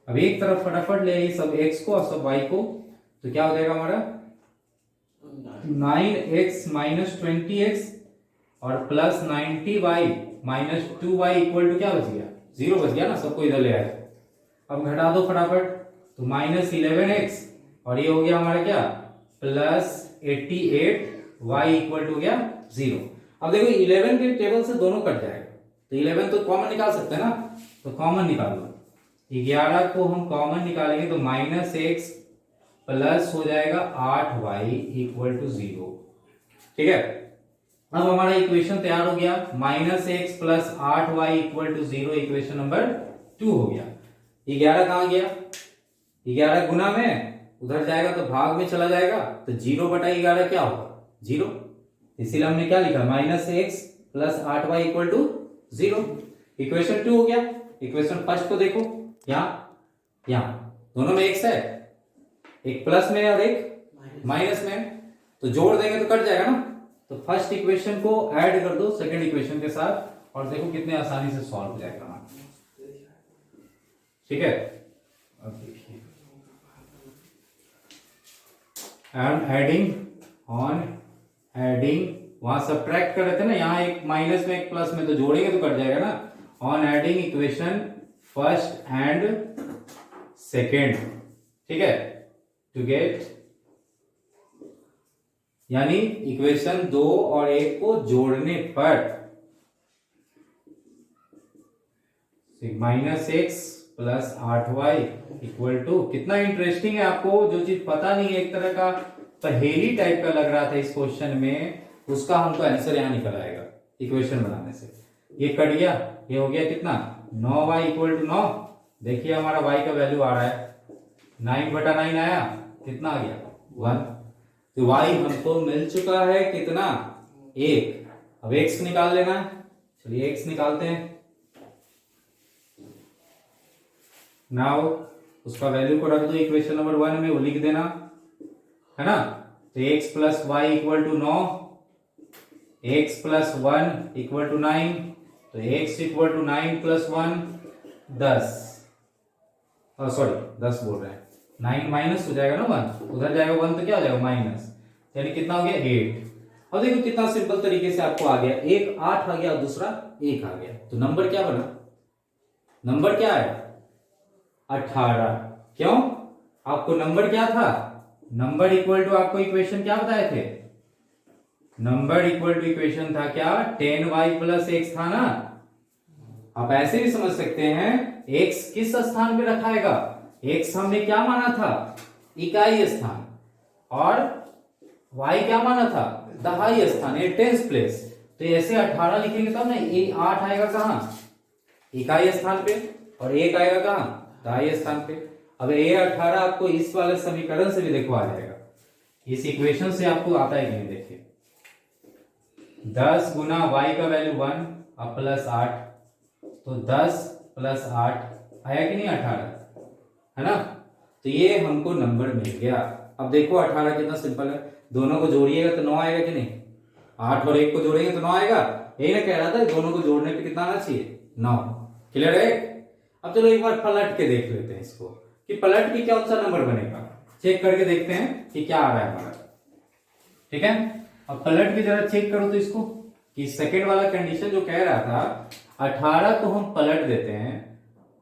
अब एक तरफ फटाफट ले आइए सब x को और सब y को, तो क्या हो जाएगा हमारा 9x माइनस 20x और plus 90y minus 2y equal to क्या बच गया 0 बच गया ना, सबको इधर ले आए। अब घटा दो फटाफट, तो माइनस 11x और ये हो गया हमारा क्या प्लस 88y इक्वल टू हो गया 0। अब देखो 11 के टेबल से दोनों कट जाएगा, तो 11 तो कॉमन निकाल सकते हैं ना, तो कॉमन निकाल लो। 11 को हम कॉमन निकालेंगे तो माइनस x प्लस हो जाएगा 8y इक्वल टू 0। ठीक है, अब हमारा इक्वेशन तैयार हो गया, -x plus 8y equal to 0, equation number 2 हो गया। 11 कहाँ गया, 11 गुना में उधर जाएगा तो भाग में चला जाएगा, तो 0/11 क्या होगा 0, इसीलिए हमने क्या लिखा -x plus 8y equal to 0, equation 2 हो गया। इक्वेशन फर्स्ट को देखो, यहाँ दोनों में x है, एक प्लस में और एक माइनस में, तो जोड़ देंगे तो कट जाएगा ना, तो फर्स्ट इक्वेशन को ऐड कर दो सेकंड इक्वेशन के साथ और देखो कितने आसानी से सॉल्व हो जाएगा। ठीक है, अब देखिए एडिंग वहां सब्ट्रैक्ट कर रहे थे ना, यहाँ एक माइनस में एक प्लस में, तो जोड़ेंगे तो कट जाएगा ना। On adding equation first and second, ठीक है, टू गेट, यानी इक्वेशन 2 और 1 को जोड़ने पर -x plus 8y equal to, कितना इंटरेस्टिंग है, आपको जो चीज पता नहीं है, एक तरह का पहेली टाइप का लग रहा था इस क्वेश्चन में, उसका हमको आंसर यहां निकल आएगा इक्वेशन बनाने से। ये कट गया, ये हो गया कितना 9y इक्वल टू 9, देखिए हमारा y का वैल्यू आ रहा है 9/9 आया, कितना आ गया 1, तो y हमको मिल चुका है कितना 1। अब x निकाल लेना है, चलिए x निकालते हैं। नाउ उसका वैल्यू को रख दो इक्वेशन नंबर 1 में, वो लिख देना है ना, तो x plus Y equal to 9, x plus 1 equal to 9, तो x equal to 9 plus 1 10, sorry 10 बोल रहे हैं, 9 माइनस हो जाएगा ना 1, उधर जाएगा 1 तो क्या हो जाएगा माइनस, यानी कितना हो गया 8। अब देखो कितना सिंपल तरीके से आपको आ गया, एक 8 आ गया और दूसरा 1 आ गया, तो नंबर क्या बना, नंबर क्या है 18। क्यों, आपको नंबर क्या था, नंबर इक्वल टू, आपको इक्वेशन क्या बताए थे, नंबर इक्वल टू इक्वेशन था क्या 10y प्लस x था ना। आप ऐसे भी समझ सकते हैं x किस स्थान पे रखाएगा, x हमने क्या माना था इकाई स्थान, और y क्या माना था दहाई स्थान, ये टेंस प्लेस, तो ऐसे 18 लिखेंगे तब ना, ये 8 आएगा कहाँ इकाई स्थान पे और 1 आएगा कहाँ दहाई स्थान पे। अब ये 18 आपको इस वाले समीकरण से भी देखो आ जाएगा, इस इक्वेशन से आपको आता है कि नहीं, देखिए 10 गुना y का वैल्यू 1 अब प्लस 8, तो 10 प्लस 8 आया कि नहीं 18, है ना, तो ये हमको नंबर मिल गया। अब देखो 18 कितना सिंपल है, दोनों को जोड़िएगा तो 9 आएगा कि नहीं, 8 और 1 को जोड़ेंगे तो 9 आएगा, यही ना कह रहा था, दोनों को जोड़ने पे कितना आना चाहिए 9। क्लियर है। अब चलो एक बार पलट के देख लेते हैं इसको, कि पलट के कौन सा नंबर बनेगा, चेक करके देखते हैं कि क्या आ रहा है हमारा। ठीक है, अब पलट के जरा चेक करो तो इसको, कि सेकंड वाला कंडीशन जो कह रहा था 18 को हम पलट देते हैं,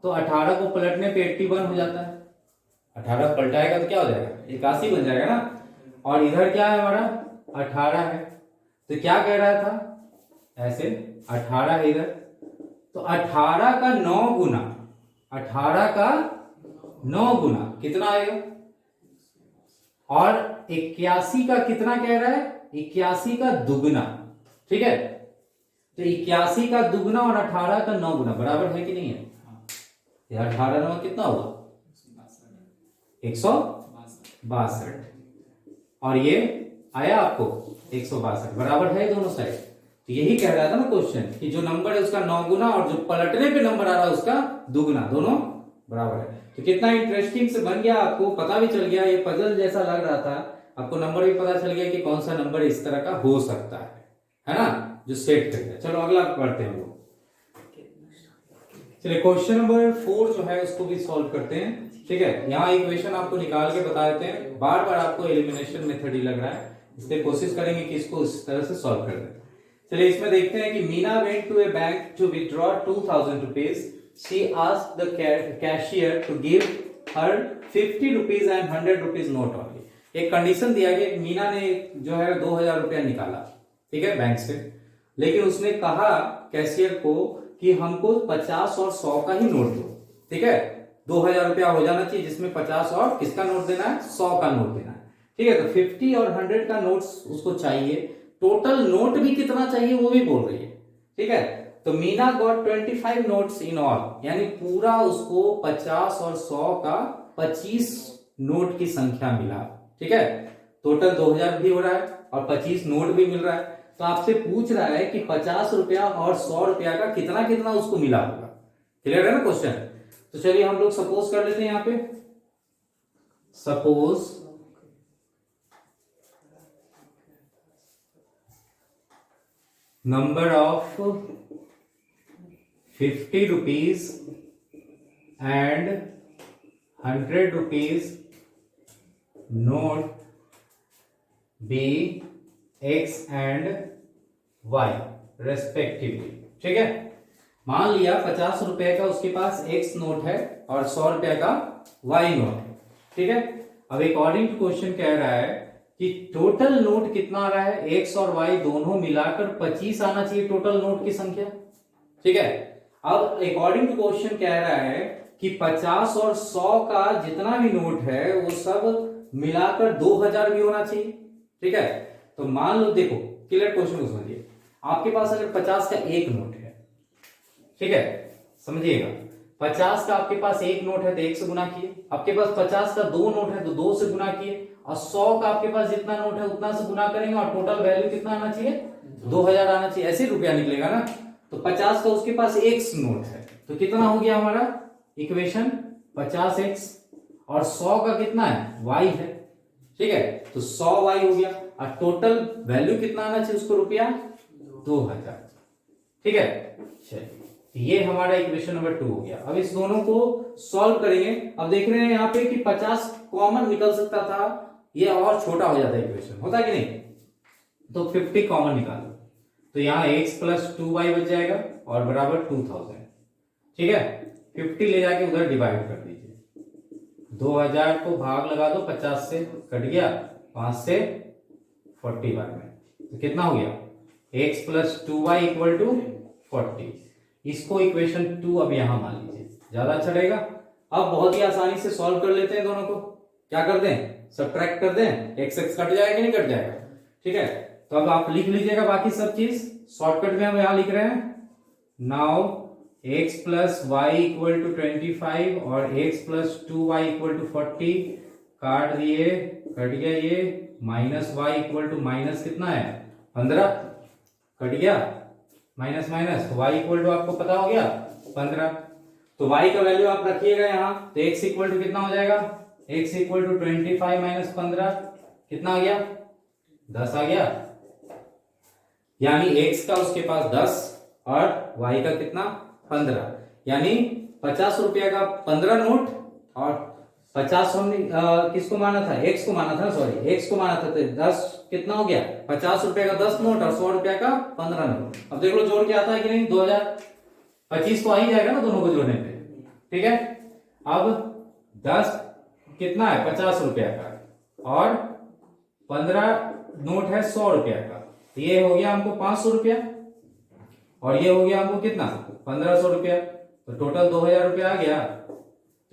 तो 18 को पलटने पे 81 हो जाता है, 18 पलटाएगा तो क्या हो जाएगा 81 बन जाएगा ना, और इधर क्या है हमारा 18 है, तो क्या कह रहा था ऐसे 18 है इधर, तो 18 का 9 गुना, 18 का 9 गुना कितना आएगा, और 81 का कितना कह रहा है 81 का दुगना। ठीक है, तो 81 का दुगना और 18 का 9 गुना बराबर है कि नहीं है, 18 9 कितना हुआ 162, और ये आया आपको 162, बराबर है दोनों साइड। तो यही कह रहा था ना क्वेश्चन, कि जो नंबर है उसका 9 गुना और जो पलटने पे नंबर आ रहा है उसका दुगना, दोनों बराबर है। तो कितना इंटरेस्टिंग से बन गया, आपको पता भी चल गया, ये पजल जैसा लग रहा था, आपको नंबर भी पता चल गया कि कौन सा नंबर इस तरह का हो सकता है ना, जो सेट करेगा। चलो अगला पढ़ते हैं वो, चलिए क्वेश्चन नंबर 4 जो है उसको भी सॉल्व करते हैं। ठीक है, यहाँ इक्वेशन आपको निकाल के बता देते हैं, बार बार आपको एलिमिनेशन मेथड ही लग रहा है, इसलिए कोशिश करेंगे कि इसको इस तरह से सॉल्व कर दें। चलिए इसमें देखते हैं कि Meena went to a bank to withdraw 2000 rupees, she asked the cashier to give her 50 rupees and 100 rupees note only. एक कंडीशन दिया गया, मीना ने जो है 2000 रुपया निकाला, ठीक है, बैंक से, लेकिन उसने कहा कैशियर को कि हमको 50 और 100 का ही नोट दो। ठीक है, 2000 रुपया हो जाना चाहिए, जिसमें 50 और किसका नोट देना है 100 का नोट देना है। ठीक है, तो 50 और 100 का नोट्स उसको चाहिए, टोटल नोट भी कितना चाहिए वो भी बोल रही है। ठीक है, तो Meena got 25 notes in all, यानी पूरा उसको 50 और 100 का 25 नोट की संख्या मिला। ठीक है, टोटल 2000 भी हो रहा है और 25 नोट भी मिल रहा है। तो आपसे पूछ रहा है कि 50 रुपया और 100 रुपया का कितना कितना उसको मिला होगा। क्लियर है ना क्वेश्चन? तो चलिए हम लोग सपोज कर लेते हैं यहां पे, suppose number of 50 rupees and 100 rupees note be X and Y respectively. ठीक है, मान लिया 50 रुपए का उसके पास एक्स नोट है और 100 रुपए का वाई नोट है। ठीक है, अब अकॉर्डिंग टू क्वेश्चन कह रहा है कि टोटल नोट कितना आ रहा है, एक्स और वाई दोनों मिलाकर 25 आना चाहिए टोटल नोट की संख्या। ठीक है, अब अकॉर्डिंग टू क्वेश्चन कह रहा है कि 50 और 100 का जितना भी नोट है वो सब मिलाकर 2000 भी होना चाहिए। ठीक है, तो मान लो, देखो क्लियर क्वेश्चन को समझिए, आपके पास अगर 50 का एक नोट है, ठीक है, समझिएगा, 50 का आपके पास एक नोट है तो एक से गुना किए, आपके पास 50 का दो नोट है तो 2 से गुना किए, और 100 का आपके पास जितना नोट है उतना से गुना करेंगे और टोटल वैल्यू कितना आना चाहिए, 2000 आना चाहिए। ऐसे रुपया निकलेगा ना। तो 50 का उसके पास एक्स नोट है तो कितना हो गया हमारा इक्वेशन, 50x, और 100 का कितना है, y है। ठीक है, तो 100y हो गया और टोटल वैल्यू कितना आना चाहिए उसको, रुपया 2000। ठीक है, चलिए ये हमारा इक्वेशन नंबर 2 हो गया। अब इस दोनों को सॉल्व करेंगे। अब देख रहे हैं यहाँ पे कि 50 कॉमन निकल सकता था, ये और छोटा हो जाता है इक्वेशन, होता है कि नहीं? तो 50 कॉमन निकालो तो यहाँ x प्लस 2y बच जाएगा और बराबर 2000। ठीक है, 50 ले जाके उधर डिवाइड कर दीजिए, 2000 को भाग लगा दो, 50 से कट गया, 5 से 40 बार में, तो कितना हो गया, x plus 2y equal to 40। इसको इक्वेशन 2 अब यहां मान लीजिए, ज्यादा अच्छा रहेगा। अब बहुत ही आसानी से सॉल्व कर लेते हैं दोनों को। क्या कर दें, सब्ट्रैक्ट कर दें, x x कट जाएगा कि नहीं कट जाएगा? ठीक है, तो अब आप लिख लीजिएगा बाकी सब चीज, शॉर्टकट में हम यहां लिख रहे हैं, now x plus Y equal to 25 और x plus 2y equal to 40, काट दिए, कट गया ये, minus y equal to minus कितना है 15, कट गया, minus minus, y equal to आपको पता हो गया 15। तो y का वैल्यू आप रखिएगा यहाँ, तो x इक्वल टू कितना हो जाएगा, x इक्वल टू 25 माइनस 15 कितना आ गया, 10 आ गया। यानी x का उसके पास 10 और y का कितना 15, यानी 50 रुपया का 15 नोट और 50 हमने किसको माना था, x को माना था, सॉरी x को माना था, तो 10 कितना हो गया, 50 रुपया का 10 नोट और 100 रुपया का 15 नोट। अब देख लो जोड़ के आता है कि नहीं, 2025 तो आ ही जाएगा ना दोनों को जोड़ने पे। ठीक है, अब 10 कितना है 50 रुपया का और 15 नोट है 100 रुपया का, तो ये हो गया हमको 500 रुपया और ये हो गया हमको कितना 1500 रुपया, तो टोटल 2000 रुपया आ गया।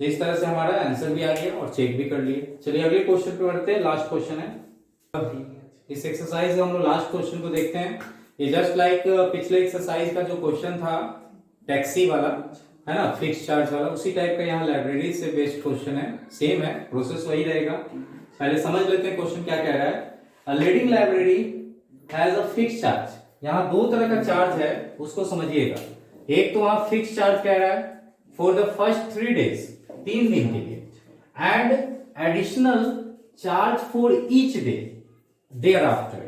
तो इस तरह से हमारा आंसर भी आ गया और चेक भी कर लिए। चलिए अगले क्वेश्चन पे बढ़ते हैं, लास्ट क्वेश्चन है। इस एक्सरसाइज में हम लोग लास्ट क्वेश्चन को देखते हैं। ये जस्ट लाइक पिछले एक्सरसाइज का जो क्वेश्चन था टैक्सी वाला है ना, फिक्स चार्ज वाला, उसी टाइप का यहाँ लाइब्रेरी से बेस्ड क्वेश्चन है, सेम है, प्रोसेस वही रहेगा। पहले समझ लेते हैं क्वेश्चन क्या कह रहा है। A leading library has a fix charge, यहाँ दो तरह का चार्ज है, उसको समझिएगा। एक तो वहां फिक्स चार्ज कह रहा है फॉर द फर्स्ट 3 days, 3 दिन के लिए, and additional charge for each day thereafter,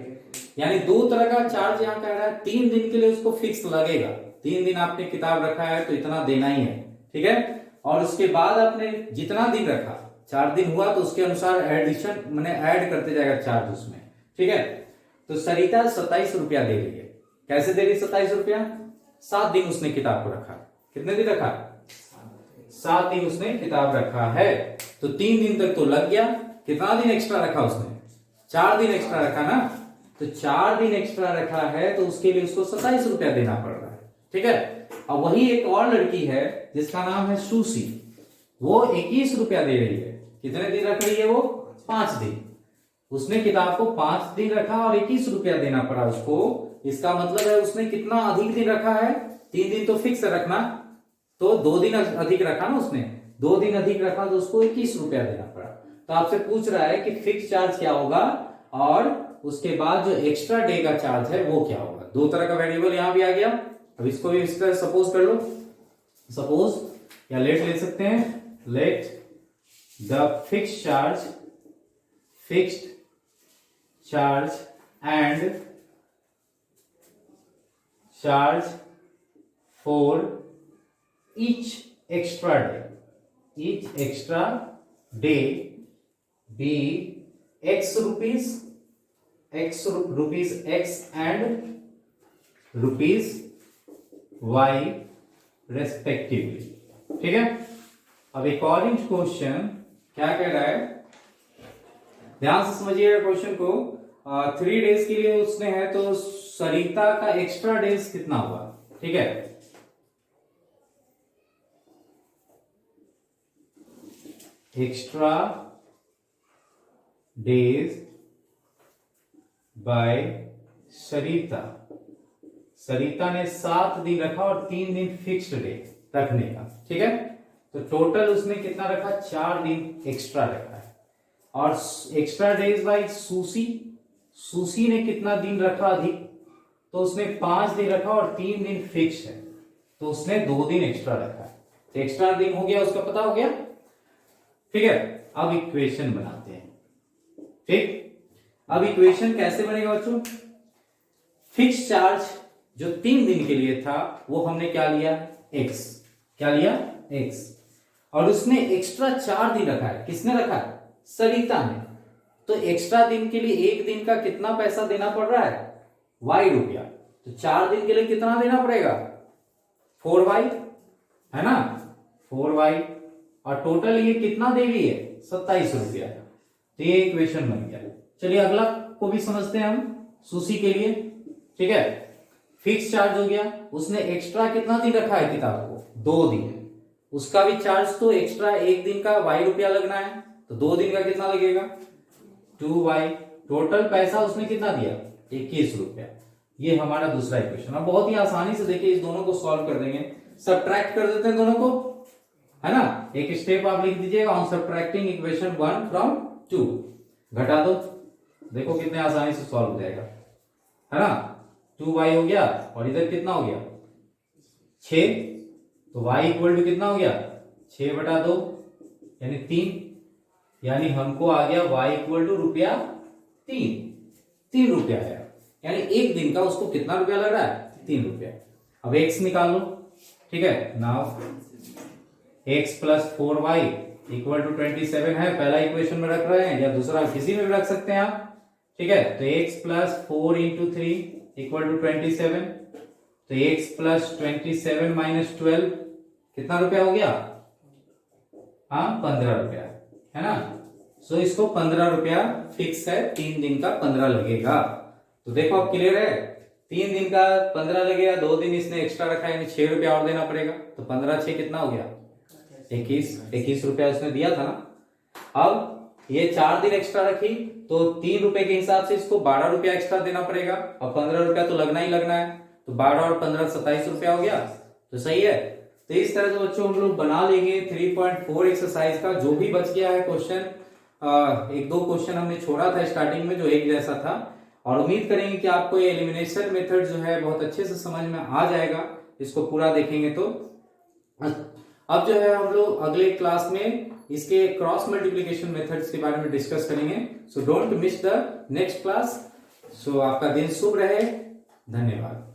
यानी दो तरह का चार्ज यहाँ कह रहा है। 3 दिन के लिए उसको फिक्स लगेगा, 3 दिन आपने किताब रखा है तो इतना देना ही है। ठीक है, और उसके बाद आपने जितना दिन रखा, 4 दिन हुआ तो उसके अनुसार एडिशन मैंने ऐड करते जाएगा चार्ज उसमें। ठीक है, तो सरिता 27 रुपया दे रही है। कैसे दे रही 27 रुपया, 7 दिन उसने किताब को रखा। कितने दिन रखा, 7 दिन उसने किताब रखा है, तो 3 दिन तक तो लग गया। कितना दिन एक्स्ट्रा रखा उसने, 4 दिन एक्स्ट्रा रखा ना, तो 4 दिन एक्स्ट्रा रखा है तो उसके लिए उसको 27 रुपया देना पड़ रहा है। ठीक है, अब वही एक और लड़की है जिसका नाम है सुशी, वो 21 रुपया दे रही है। कितने दिन रख रही है वो, 5 दिन। उसने किताब को 5 दिन रखा और 21 रुपया देना पड़ा उसको। इसका मतलब है उसने कितना अधिक दिन रखा है, 3 दिन तो फिक्स रखना, तो 2 दिन अधिक रखा ना उसने, 2 दिन अधिक रखा तो उसको 21 रुपया देना पड़ा। तो आपसे पूछ रहा है कि फिक्स चार्ज क्या होगा और उसके बाद जो एक्स्ट्रा डे का चार्ज है वो क्या होगा। 2 तरह का वेरिएबल यहां भी आ गया। अब इसको भी इस तरह सपोज कर लो, सपोज या लेट ले सकते हैं, let the fixed charge and charge for each extra day be x rupees x and rupees y respectively। ठीक है। अब अकॉर्डिंग टू क्वेश्चन क्या कह रहा है, ध्यान से समझिएगा क्वेश्चन को। 3 डेज के लिए उसने है तो सरिता का एक्स्ट्रा डेज कितना हुआ। ठीक है, एक्स्ट्रा डेज बाय सरिता। सरिता ने 7 दिन रखा और 3 दिन फिक्स्ड डे रखने का। ठीक है, तो टोटल उसने कितना रखा, 4 दिन एक्स्ट्रा रखा है। और एक्स्ट्रा डेज बाय सुशी ने कितना दिन रखा अधिक, तो उसने 5 दिन रखा और 3 दिन फिक्स है, तो उसने 2 दिन एक्स्ट्रा रखा है। तो एक्स्ट्रा दिन हो गया उसका, पता हो गया। ठीक है, अब इक्वेशन बनाते हैं। ठीक, अब इक्वेशन कैसे बनेगा बच्चों, फिक्स चार्ज जो 3 दिन के लिए था वो हमने क्या लिया, x, क्या लिया, x, और उसने एक्स्ट्रा 4 दिन रखा है। किसने रखा है, सरिता ने। तो एक्स्ट्रा दिन के लिए 1 दिन का कितना पैसा देना पड़ रहा है, y रुपया। तो 4 दिन के लिए कितना देना पड़ेगा, 4y, है ना, 4y। और टोटल ये कितना दे रही है, 27 रुपया। तो ये इक्वेशन बन गया। चलिए अगला को भी समझते हैं हम, सुशी के लिए। ठीक है, फिक्स चार्ज हो गया, उसने एक्स्ट्रा कितना दिन रखा है किताब को, 2 दिन। उसका भी चार्ज तो एक्स्ट्रा 1 दिन का y रुपया लगना है, तो 2 दिन का कितना लगेगा, 2y। टोटल पैसा उसने कितना दिया, 21 रुपया। ये हमारा दूसरा इक्वेशन। अब बहुत ही आसानी से देखिए, इस दोनों को सॉल्व कर देंगे, सब्ट्रैक्ट कर देते हैं दोनों को, है ना। एक स्टेप आप लिख दीजिएगा, ऑन सब्ट्रैक्टिंग इक्वेशन 1 from 2, घटा दो, देखो कितने आसानी से सॉल्व हो जाएगा, है ना। 2y हो गया और इधर कितना हो गया, 6, तो y इक्वल टू कितना हो गया, 6/2 यानी 3, यानी हमको आ गया y इक्वल टू रुपया 3 रुपया है। यानी 1 दिन का उसको कितना रुपया लग रहा है, 3 रुपया। अब x निकाल लो। ठीक है, now x plus 4y equal to 27 है, पहला इक्वेशन में रख रहे हैं या दूसरा किसी में भी रख सकते हैं आप। ठीक है, तो x plus 4 into 3 equal to 27, तो x प्लस 27 माइनस 12 कितना रुपया हो गया, हाँ 15 रुपया, है ना। सो इसको 15 रुपया फिक्स है, 3 दिन का 15 लगेगा। तो देखो अब क्लियर है, 3 दिन का 15 लगेगा, 2 दिन इसने एक्स्ट्रा रखा है, यानी 6 रुपया और देना पड़ेगा। तो 15 6 कितना हो गया, 21 रुपया उसने दिया था ना। अब ये 4 दिन एक्स्ट्रा रखी तो 3 रुपए के हिसाब से इसको 12 रुपया एक्स्ट्रा देना पड़ेगा, और 15 रुपया तो लगना ही लगना है, तो 12 और 15 27 रुपया हो गया। तो सही है। तो इस तरह से बच्चों हम लोग बना लेंगे 3.4 एक्सरसाइज का। जो भी बच गया है क्वेश्चन, 1-2 क्वेश्चन हमने छोड़ा था स्टार्टिंग में जो एक जैसा था, और उम्मीद करेंगे कि आपको ये एलिमिनेशन मेथड जो है बहुत अच्छे से समझ में आ जाएगा, इसको पूरा देखेंगे तो। अब जो है हम लोग अगले क्लास में इसके क्रॉस मल्टीप्लिकेशन मेथड्स के बारे में डिस्कस करेंगे। So don't miss the next class. So आपका दिन शुभ रहे, धन्यवाद।